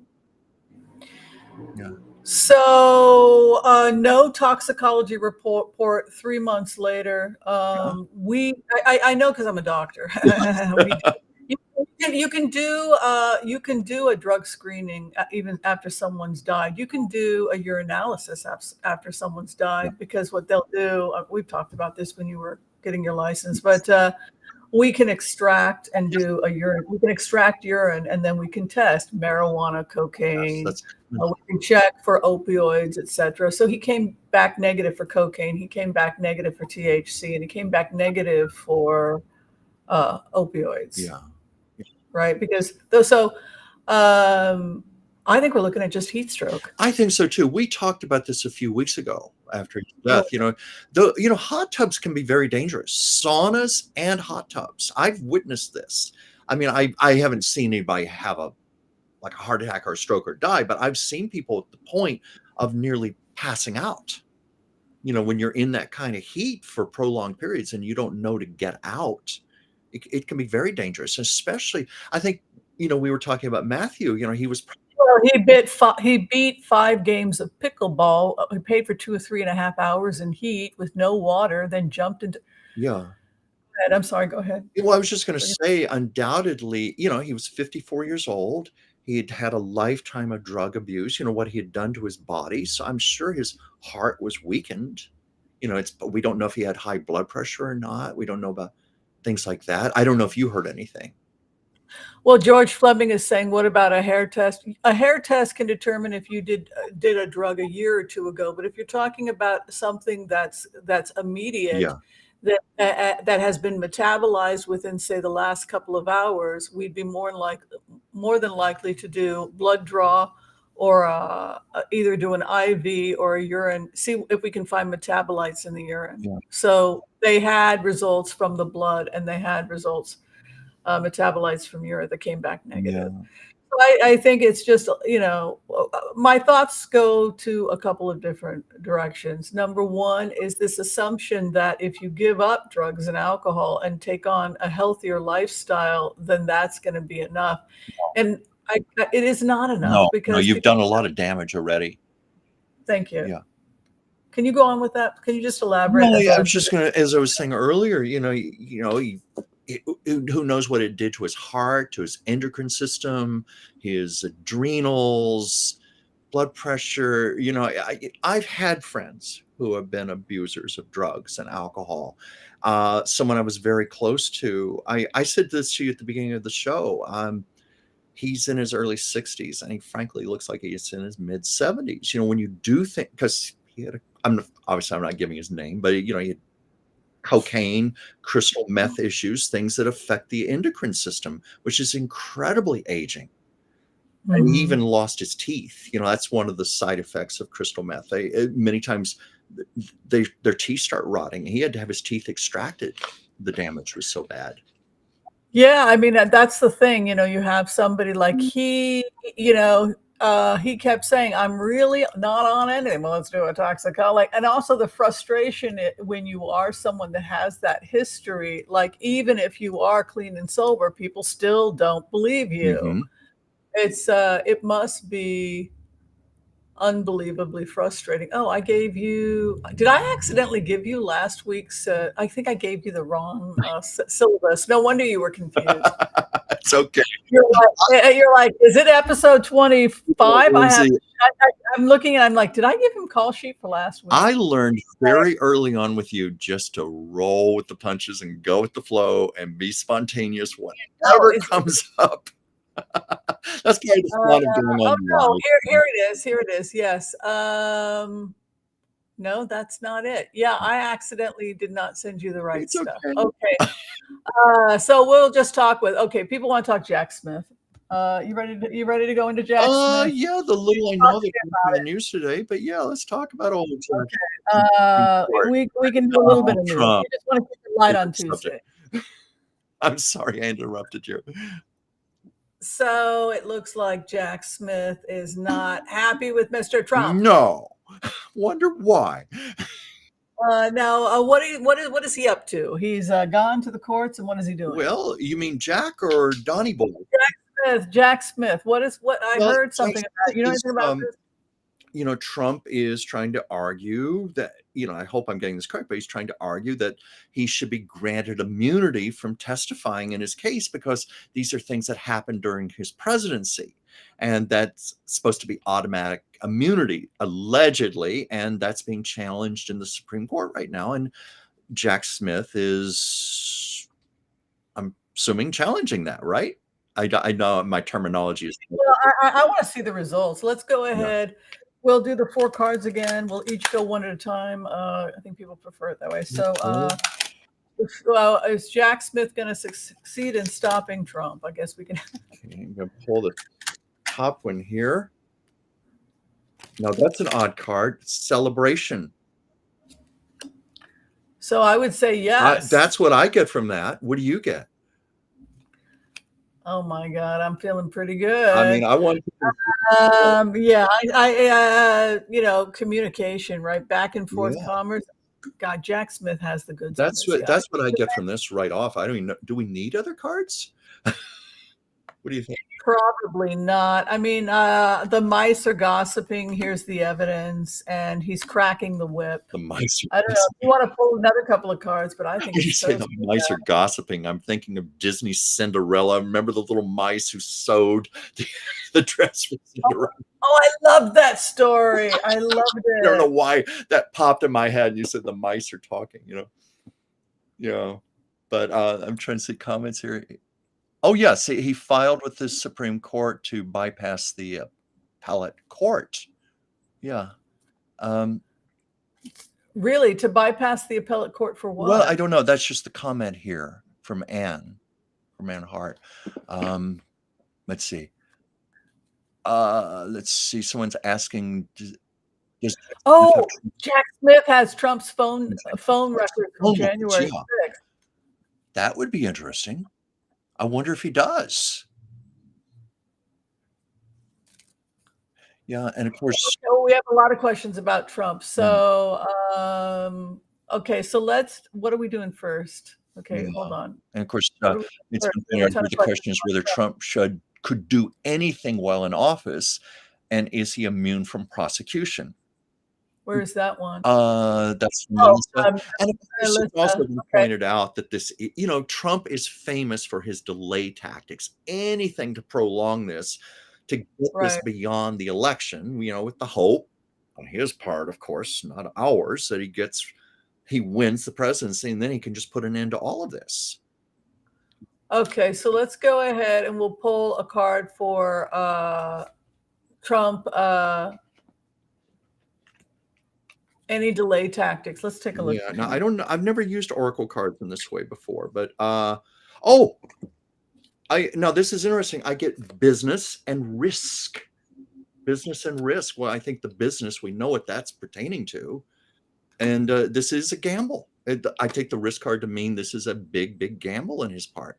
Yeah. So no toxicology report 3 months later. I know because I'm a doctor. You you can do a drug screening even after someone's died. You can do a urinalysis after someone's Yeah. died, because what they'll do, we've talked about this when you were getting your license, but we can extract and do a urine. We can extract urine, and then we can test marijuana, Yes, cocaine. that's We can check for opioids, etc. So he came back negative for cocaine. He came back negative for THC, and he came back negative for opioids. yeah. Right? Because so um, I think we're looking at just heat stroke. I think so too. We talked about this a few weeks ago after his Oh, death. Hot tubs can be very dangerous. Saunas and hot tubs. I've witnessed this. I mean, I haven't seen anybody have a heart attack or a stroke or die, but I've seen people at the point of nearly passing out. When you're in that kind of heat for prolonged periods and you don't know to get out, it can be very dangerous. Especially, I think, we were talking about Matthew. He was. Well, he beat 5 games of pickleball. He paid for 2 or 3.5 hours in heat with no water, then jumped into. Yeah. I'm sorry. Go ahead. Well, I was just going to say, undoubtedly, he was 54 years old. He had had a lifetime of drug abuse, what he had done to his body. So I'm sure his heart was weakened. But we don't know if he had high blood pressure or not. We don't know about things like that. I don't know if you heard anything. Well, George Fleming is saying, what about a hair test? A hair test can determine if you did a drug a year or two ago. But if you're talking about something that's immediate, Yeah. that has been metabolized within, say, the last couple of hours, we'd be more than likely to do blood draw, or either do an IV or a urine, see if we can find metabolites in the urine. Yeah. So they had results from the blood, and they had results, metabolites from urine, that came back negative. Yeah. So I think it's just, my thoughts go to a couple of different directions. Number one is this assumption that if you give up drugs and alcohol and take on a healthier lifestyle, then that's going to be enough. And it is not enough, No, because you've done a lot of damage already. Thank you. Yeah. Can you go on with that? Can you just elaborate? Well, I was just going to, as I was saying earlier, who knows what it did to his heart, to his endocrine system, his adrenals, blood pressure. I've had friends who have been abusers of drugs and alcohol. Someone I was very close to, I said this to you at the beginning of the show. He's in his early 60s, and he frankly looks like he's in his mid 70s. When you do think, because he had I'm not giving his name, but he had cocaine, crystal meth issues, things that affect the endocrine system, which is incredibly aging. And he even lost his teeth. That's one of the side effects of crystal meth. Many times their teeth start rotting. He had to have his teeth extracted. The damage was so bad. Yeah, I mean, that's the thing. You have somebody like he kept saying, I'm really not on anything. Well, let's do a toxicology. And also the frustration when you are someone that has that history, like even if you are clean and sober, people still don't believe you. Mm-hmm. It must be unbelievably frustrating. Oh, did I accidentally give you last week's, I think I gave you the wrong syllabus. No wonder you were confused. It's okay. You're like, is it episode 25? I'm looking and I'm like, did I give him call sheet for last week? I learned very early on with you just to roll with the punches and go with the flow and be spontaneous, whatever comes up. That's part of the fun of doing on. No, here it is. Yes. No, that's not it. Yeah, I accidentally did not send you the right stuff. Okay. So we'll just talk people want to talk Jack Smith. You ready to go into Jack Smith? Yeah, the little I know that came from the news today, but yeah, let's talk about old Jack. Okay. We can do a little bit of news. You just want to keep it light on Tuesday. I'm sorry I interrupted you. So it looks like Jack Smith is not happy with Mr. Trump. No. Wonder why. Now, what is he up to? He's gone to the courts, and what is he doing? Well, you mean Jack or Donnie Boy? Jack Smith. What I heard something about. You know anything about this? Trump is trying to argue that, I hope I'm getting this correct, but he's trying to argue that he should be granted immunity from testifying in his case because these are things that happened during his presidency. And that's supposed to be automatic immunity, allegedly. And that's being challenged in the Supreme Court right now. And Jack Smith is, I'm assuming, challenging that, right? I know my terminology is. Well, I want to see the results. Let's go Yeah. ahead. We'll do the 4 cards again. We'll each go one at a time. I think people prefer it that way. So, is Jack Smith going to succeed in stopping Trump? I guess we can. Okay, I'm going to pull the top one here. Now that's an odd card. Celebration. So I would say yes. That's what I get from that. What do you get? Oh my God, I'm feeling pretty good. I mean, I want. Yeah, communication, right? Back and forth commerce. God, Jack Smith has the goods. That's what I get from this right off. I don't even know. Do we need other cards? What do you think? Probably not. I mean, the mice are gossiping. Here's the evidence, and he's cracking the whip. The mice. I don't know if you want to pull another couple of cards, but I think you say the mice are gossiping. I'm thinking of Disney's Cinderella. Remember the little mice who sewed the dress for Cinderella? Oh, I loved that story. I loved it. I don't know why that popped in my head. And you said the mice are talking. But I'm trying to see comments here. Oh, yes. He filed with the Supreme Court to bypass the appellate court. Yeah. Really? To bypass the appellate court for what? Well, I don't know. That's just the comment here from Ann Hart. Let's see. Someone's asking. Jack Smith has Trump's phone record from January 6th. That would be interesting. I wonder if he does. Yeah, and of course, we have a lot of questions about Trump. So, okay, so what are we doing first? Okay, hold on. And of course, the question is whether Trump could do anything while in office, and is he immune from prosecution? Where is that one? That's and it's also been pointed out that this, Trump is famous for his delay tactics. Anything to prolong this, to get this beyond the election, with the hope on his part, of course, not ours, that he wins the presidency, and then he can just put an end to all of this. Okay, so let's go ahead and we'll pull a card for Trump. Any delay tactics? Let's take a look. Yeah, now I don't know. I've never used Oracle cards in this way before, but now this is interesting. I get business and risk. Business and risk. Well, I think the business, we know what that's pertaining to, and this is a gamble. I take the risk card to mean this is a big, big gamble on his part.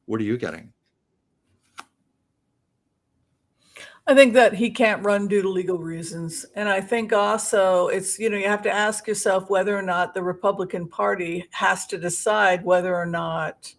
What are you getting? I think that he can't run due to legal reasons. And I think also it's, you have to ask yourself whether or not the Republican Party has to decide whether or not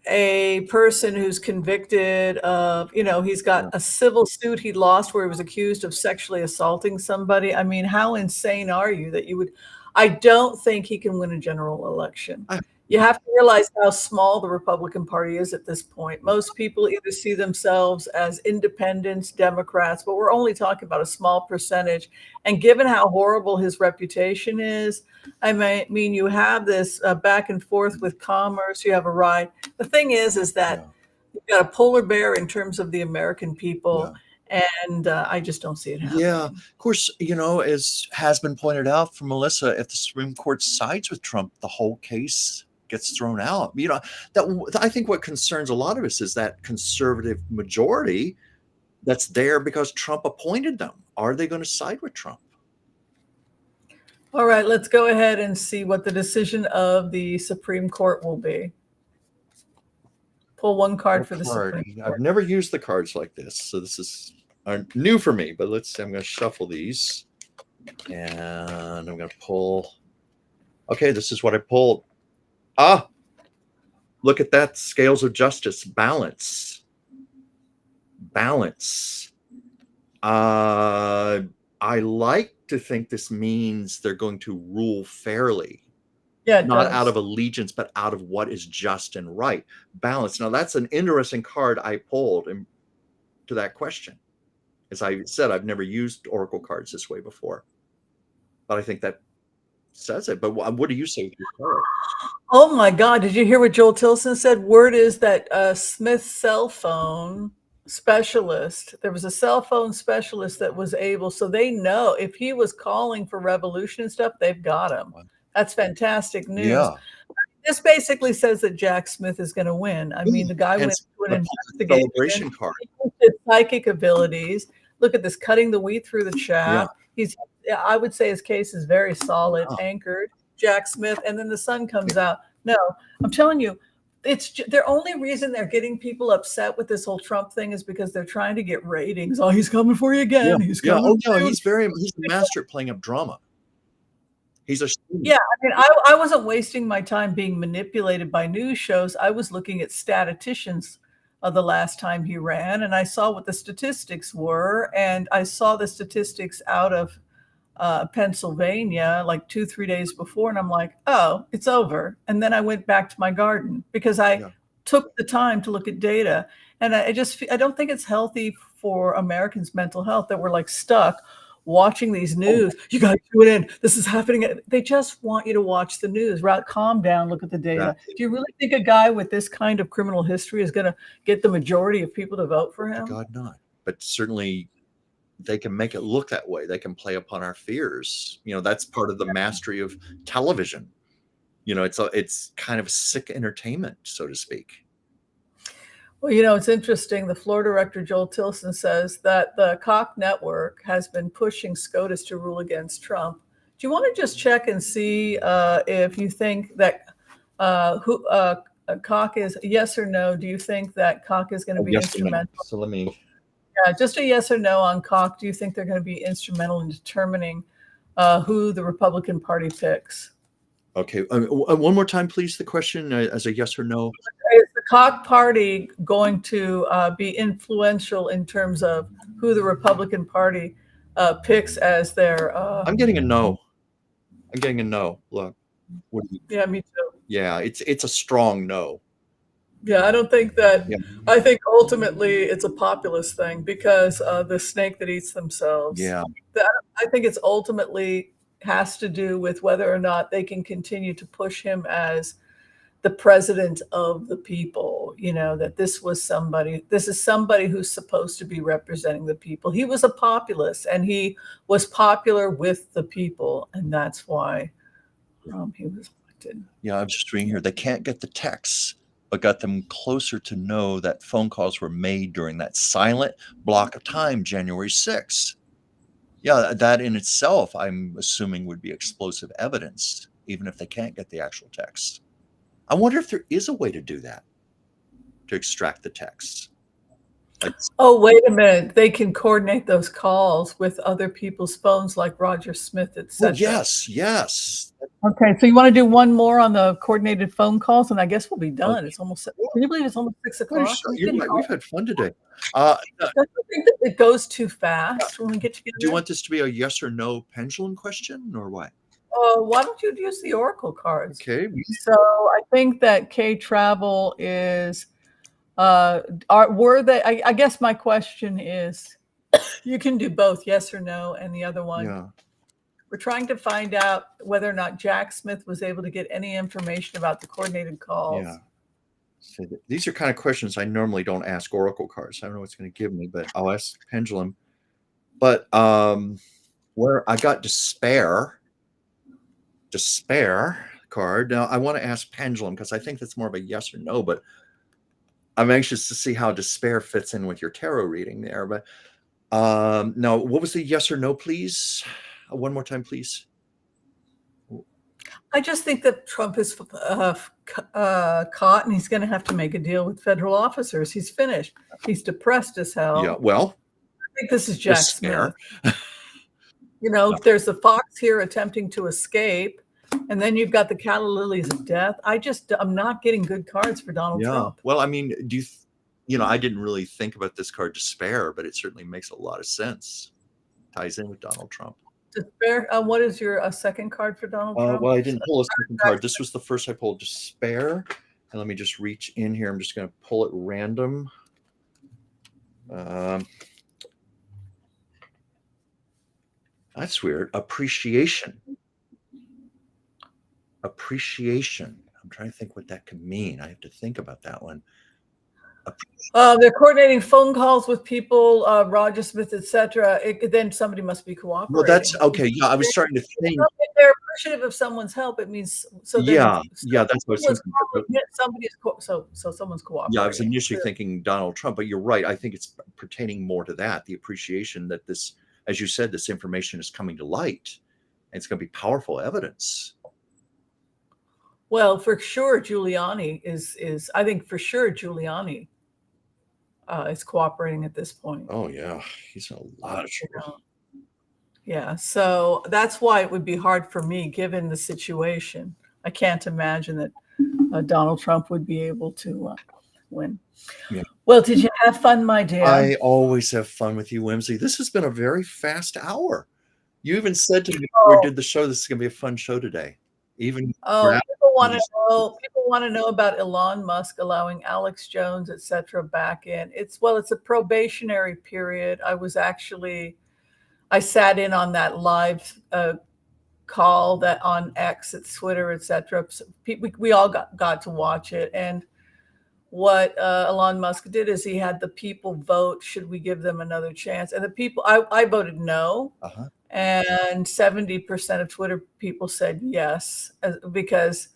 a person who's convicted of, he's got a civil suit he lost where he was accused of sexually assaulting somebody. I mean, how insane are you that you would? I don't think he can win a general election. You have to realize how small the Republican Party is at this point. Most people either see themselves as independents, Democrats, but we're only talking about a small percentage. And given how horrible his reputation is, I mean, you have this back and forth with commerce. You have a ride. The thing is that you've got a polar bear in terms of the American people. And I just don't see it happening. Yeah, of course, as has been pointed out from Melissa, if the Supreme Court sides with Trump, the whole case gets thrown out. That I think what concerns a lot of us is that conservative majority that's there because Trump appointed them. Are they going to side with Trump? All right, let's go ahead and see what the decision of the Supreme Court will be. Pull one card for the Supreme Court. I've never used the cards like this, so this is new for me, but let's see. I'm going to shuffle these, and I'm going to pull. Okay, this is what I pulled. Look at that. Scales of justice. Balance. Balance. I like to think this means they're going to rule fairly, Yeah, it not out does. of allegiance, but out of what is just and right. Balance. Now, that's an interesting card I pulled to that question. As I said, I've never used oracle cards this way before, but I think that says it. But what do you say with your card? Oh my God, did you hear what Joel Tilson said? Word is that Smith's cell phone specialist, there was a cell phone specialist that was able, so they know if he was calling for revolution and stuff, they've got him. That's fantastic news. Yeah. This basically says that Jack Smith is going to win. I mean, the guy went Hence to an the celebration investigation. card. He used his psychic abilities. Look at this, cutting the wheat through the chaff. He's, I would say his case is very solid, anchored. Jack Smith, and then the sun comes out. No, I'm telling you, it's the only reason they're getting people upset with this whole Trump thing is because they're trying to get ratings. Oh, he's coming for you again. He's coming. Oh no, he's a master at playing up drama. He's a yeah. I mean, I wasn't wasting my time being manipulated by news shows. I was looking at statisticians the last time he ran, and I saw what the statistics were, and I saw the statistics out of Pennsylvania like 2-3 days before, and I'm like, oh, it's over. And then I went back to my garden because I took the time to look at data, and I don't think it's healthy for Americans' mental health that we're like stuck watching these news. You got to tune in. This is happening. They just want you to watch the news. Right? Calm down. Look at the data. Do you really think a guy with this kind of criminal history is going to get the majority of people to vote for him? God, not. But certainly they can make it look that way. They can play upon our fears. That's part of the mastery of television. It's kind of sick entertainment, so to speak. Well, it's interesting. The floor director, Joel Tilson, says that the Koch network has been pushing SCOTUS to rule against Trump. Do you want to just check and see if you think that Koch is yes or no? Do you think that Koch is going to be instrumental? No. So let me. Yeah, just a yes or no on Koch. Do you think they're going to be instrumental in determining who the Republican Party picks? Okay. One more time, please, the question as a yes or no. Is the Koch party going to be influential in terms of who the Republican Party picks as their... I'm getting a no. Look. Yeah, me too. Yeah, it's a strong no. Yeah, I don't think that... Yeah. I think ultimately it's a populist thing because the snake that eats themselves. Yeah. I think it's ultimately has to do with whether or not they can continue to push him as the president of the people, that this is somebody who's supposed to be representing the people. He was a populist and he was popular with the people. And that's why he was elected. Yeah, I'm just reading here. They can't get the texts, but got them closer to know that phone calls were made during that silent block of time, January 6th. Yeah, that in itself, I'm assuming would be explosive evidence, even if they can't get the actual text. I wonder if there is a way to do that, to extract the text. Oh, wait a minute. They can coordinate those calls with other people's phones like Roger Smith, etc. Oh, yes. Okay, so you want to do one more on the coordinated phone calls, and I guess we'll be done. It's almost, can you believe it's almost 6 o'clock? You're right. We've had fun today. I think that it goes too fast when we get together. Do you want this to be a yes or no pendulum question, or what? Why don't you use the oracle cards? Okay. So I think that K Travel is, were they, I guess my question is, you can do both, yes or no, and the other one. Yeah. We're trying to find out whether or not Jack Smith was able to get any information about the coordinated calls. Yeah. So these are kind of questions I normally don't ask oracle cards. I don't know what's going to give me, but I'll ask pendulum. But where I got despair card. Now I want to ask pendulum because I think that's more of a yes or no, but I'm anxious to see how despair fits in with your tarot reading there. But now, what was the yes or no, please? One more time, please. I just think that Trump is caught and he's going to have to make a deal with federal officers. He's finished. He's depressed as hell. Yeah, well, I think this is Jack Smith. There's the fox here attempting to escape, and then you've got the calla lilies of death. I'm not getting good cards for Donald Trump. Well, I mean, I didn't really think about this card, despair, but it certainly makes a lot of sense. Ties in with Donald Trump. Despair. What is your second card for Donald Trump? Well, I didn't pull a second card. This was the first I pulled, despair. And let me just reach in here. I'm just going to pull it random. That's weird. Appreciation. Appreciation. I'm trying to think what that could mean. I have to think about that one. They're coordinating phone calls with people, Roger Smith, etc. Then somebody must be cooperating. Well, that's okay. Yeah, I was starting to think. If they're appreciative of someone's help, it means so. Yeah, that's what I was thinking. So someone's cooperating. Yeah, I was initially thinking Donald Trump, but you're right. I think it's pertaining more to that, the appreciation that this, as you said, this information is coming to light, and it's going to be powerful evidence. Well, for sure, Giuliani is. I think for sure Giuliani is cooperating at this point. Oh yeah, he's in a lot of trouble. Yeah, so that's why it would be hard for me, given the situation. I can't imagine that Donald Trump would be able to win. Yeah. Well, did you have fun, my dear? I always have fun with you, Whimsy. This has been a very fast hour. You even said to me before we did the show, this is going to be a fun show today. Even people want to know about Elon Musk allowing Alex Jones, etc., back in. It's a probationary period. I sat in on that live call that on X, it's Twitter, etc. So we all got to watch it. And what Elon Musk did is he had the people vote, should we give them another chance? And the people, I voted no. And 70% of Twitter people said yes, because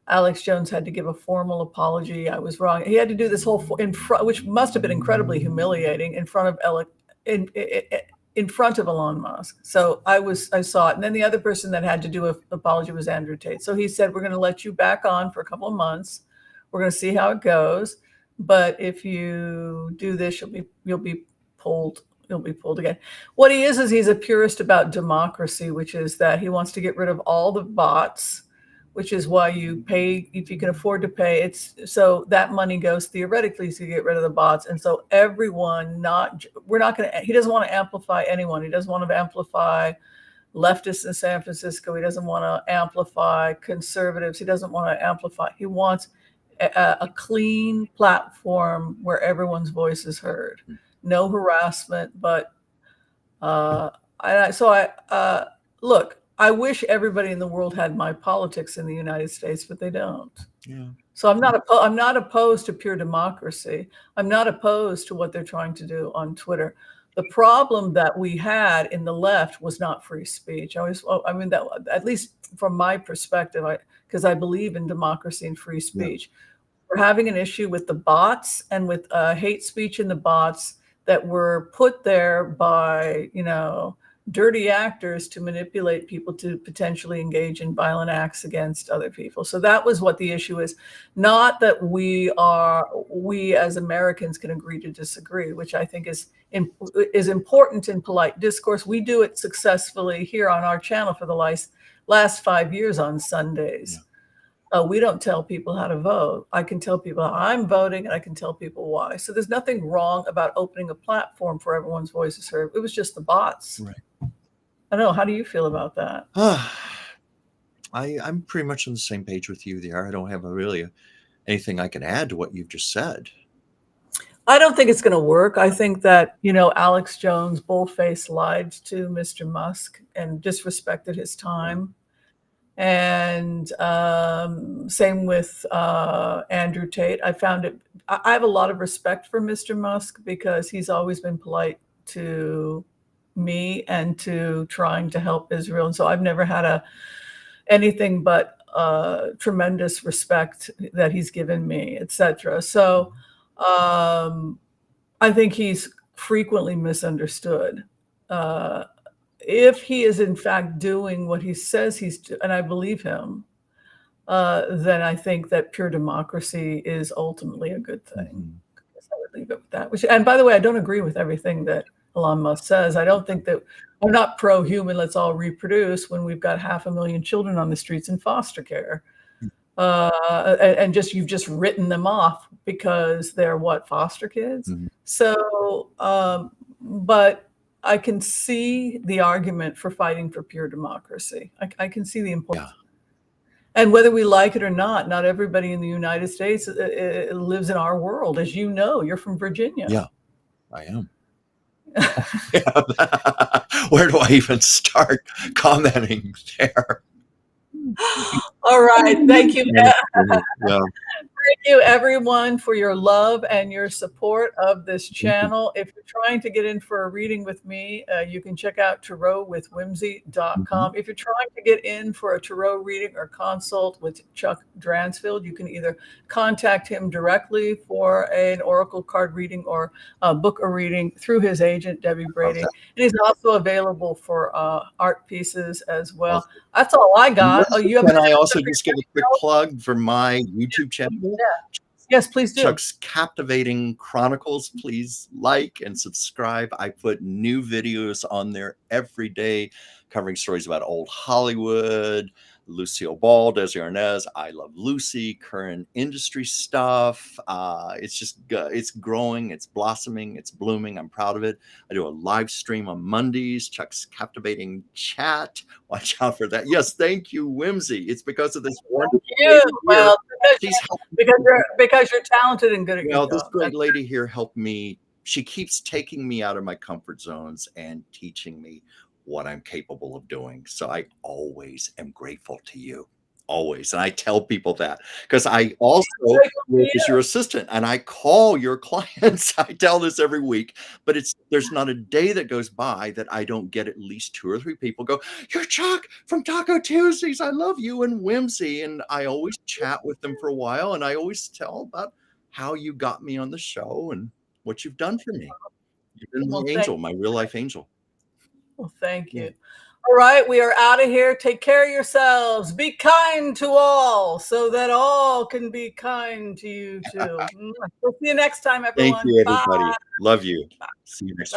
Alex Jones had to give a formal apology. I was wrong. He had to do this whole which must have been incredibly humiliating in front of Elon Musk. So I saw it. And then the other person that had to do an apology was Andrew Tate. So he said, we're going to let you back on for a couple of months. We're going to see how it goes. But if you do this, you'll be pulled. He'll be pulled again. What he is he's a purist about democracy, which is that he wants to get rid of all the bots, which is why you pay, if you can afford to pay. So that money goes theoretically to get rid of the bots. And so everyone, he doesn't want to amplify anyone. He doesn't want to amplify leftists in San Francisco. He doesn't want to amplify conservatives. He doesn't want to amplify. He wants a clean platform where everyone's voice is heard. No harassment, but look, I wish everybody in the world had my politics in the United States, but they don't. Yeah. So I'm not opposed to pure democracy. I'm not opposed to what they're trying to do on Twitter. The problem that we had in the left was not free speech. That, at least from my perspective, because I believe in democracy and free speech. Yeah. We're having an issue with the bots and with hate speech in the bots that were put there by, dirty actors to manipulate people to potentially engage in violent acts against other people. So that was what the issue is. Not that we as Americans can agree to disagree, which I think is important in polite discourse. We do it successfully here on our channel for the last 5 years on Sundays. Yeah. We don't tell people how to vote. I can tell people how I'm voting, and I can tell people why. So there's nothing wrong about opening a platform for everyone's voices heard. It was just the bots. Right. I don't know. How do you feel about that? I'm pretty much on the same page with you there. I don't have anything I can add to what you've just said. I don't think it's going to work. I think that, Alex Jones bullface lied to Mr. Musk and disrespected his time. And same with Andrew Tate. I have a lot of respect for Mr. Musk because he's always been polite to me and to trying to help Israel. And so I've never had anything but tremendous respect that he's given me, etc. So I think he's frequently misunderstood. If he is in fact doing what he says he's doing, and I believe him, then I think that pure democracy is ultimately a good thing. I guess I would leave it with that. And by the way, I don't agree with everything that Elon Musk says. I don't think that I'm not pro-human. Let's all reproduce when we've got 500,000 children on the streets in foster care. and just you've just written them off because they're what, foster kids? Mhm. So, but I can see the argument for fighting for pure democracy. I can see the Yeah. importance. And whether we like it or not everybody in the United States lives in our world. As you know, you're from Virginia. Yeah, I am. Yeah. Where do I even start commenting there? All right. Thank you. Yeah. Thank you, everyone, for your love and your support of this Thank you. channel. If you're trying to get in for a reading with me, you can check out Mhm. tarotwithwhimsy.com. If you're trying to get in for a tarot reading or consult with Chuck Dransfield, you can either contact him directly for an oracle card reading or book a reading through his agent, Debbie Love Brady. that. And he's also available for art pieces as well. Awesome. That's all I got. Oh, you have Can I an also just give a quick plug for my YouTube channel? Yeah. Yes, please do. Chuck's Captivating Chronicles. Please like and subscribe. I put new videos on there every day covering stories about old Hollywood, Lucille Ball, Desi Arnaz, I Love Lucy, current industry stuff. It's just, it's growing, it's blossoming, it's blooming. I'm proud of it. I do a live stream on Mondays, Chuck's Captivating Chat. Watch out for that. Yes, thank you, Whimsy. It's because of this wonderful lady here. Well, She's helped because you're talented and good at your Well, this job. great lady here helped me. She keeps taking me out of my comfort zones and teaching me what I'm capable of doing. So I always am grateful to you. Always. And I tell people that because I also work as your assistant and I call your clients. I tell this every week, but there's not a day that goes by that I don't get at least 2 or 3 people go, "You're Chuck from Taco Tuesdays. I love you," and Whimsy. And I always chat with them for a while and I always tell about how you got me on the show and what you've done for me. You've been Well, my angel, my real life angel. Well, thank Yeah. you. All right, we are out of here. Take care of yourselves. Be kind to all so that all can be kind to you too. We'll see you next time, Thank everyone. you, Bye. everybody. Love you. See you next week.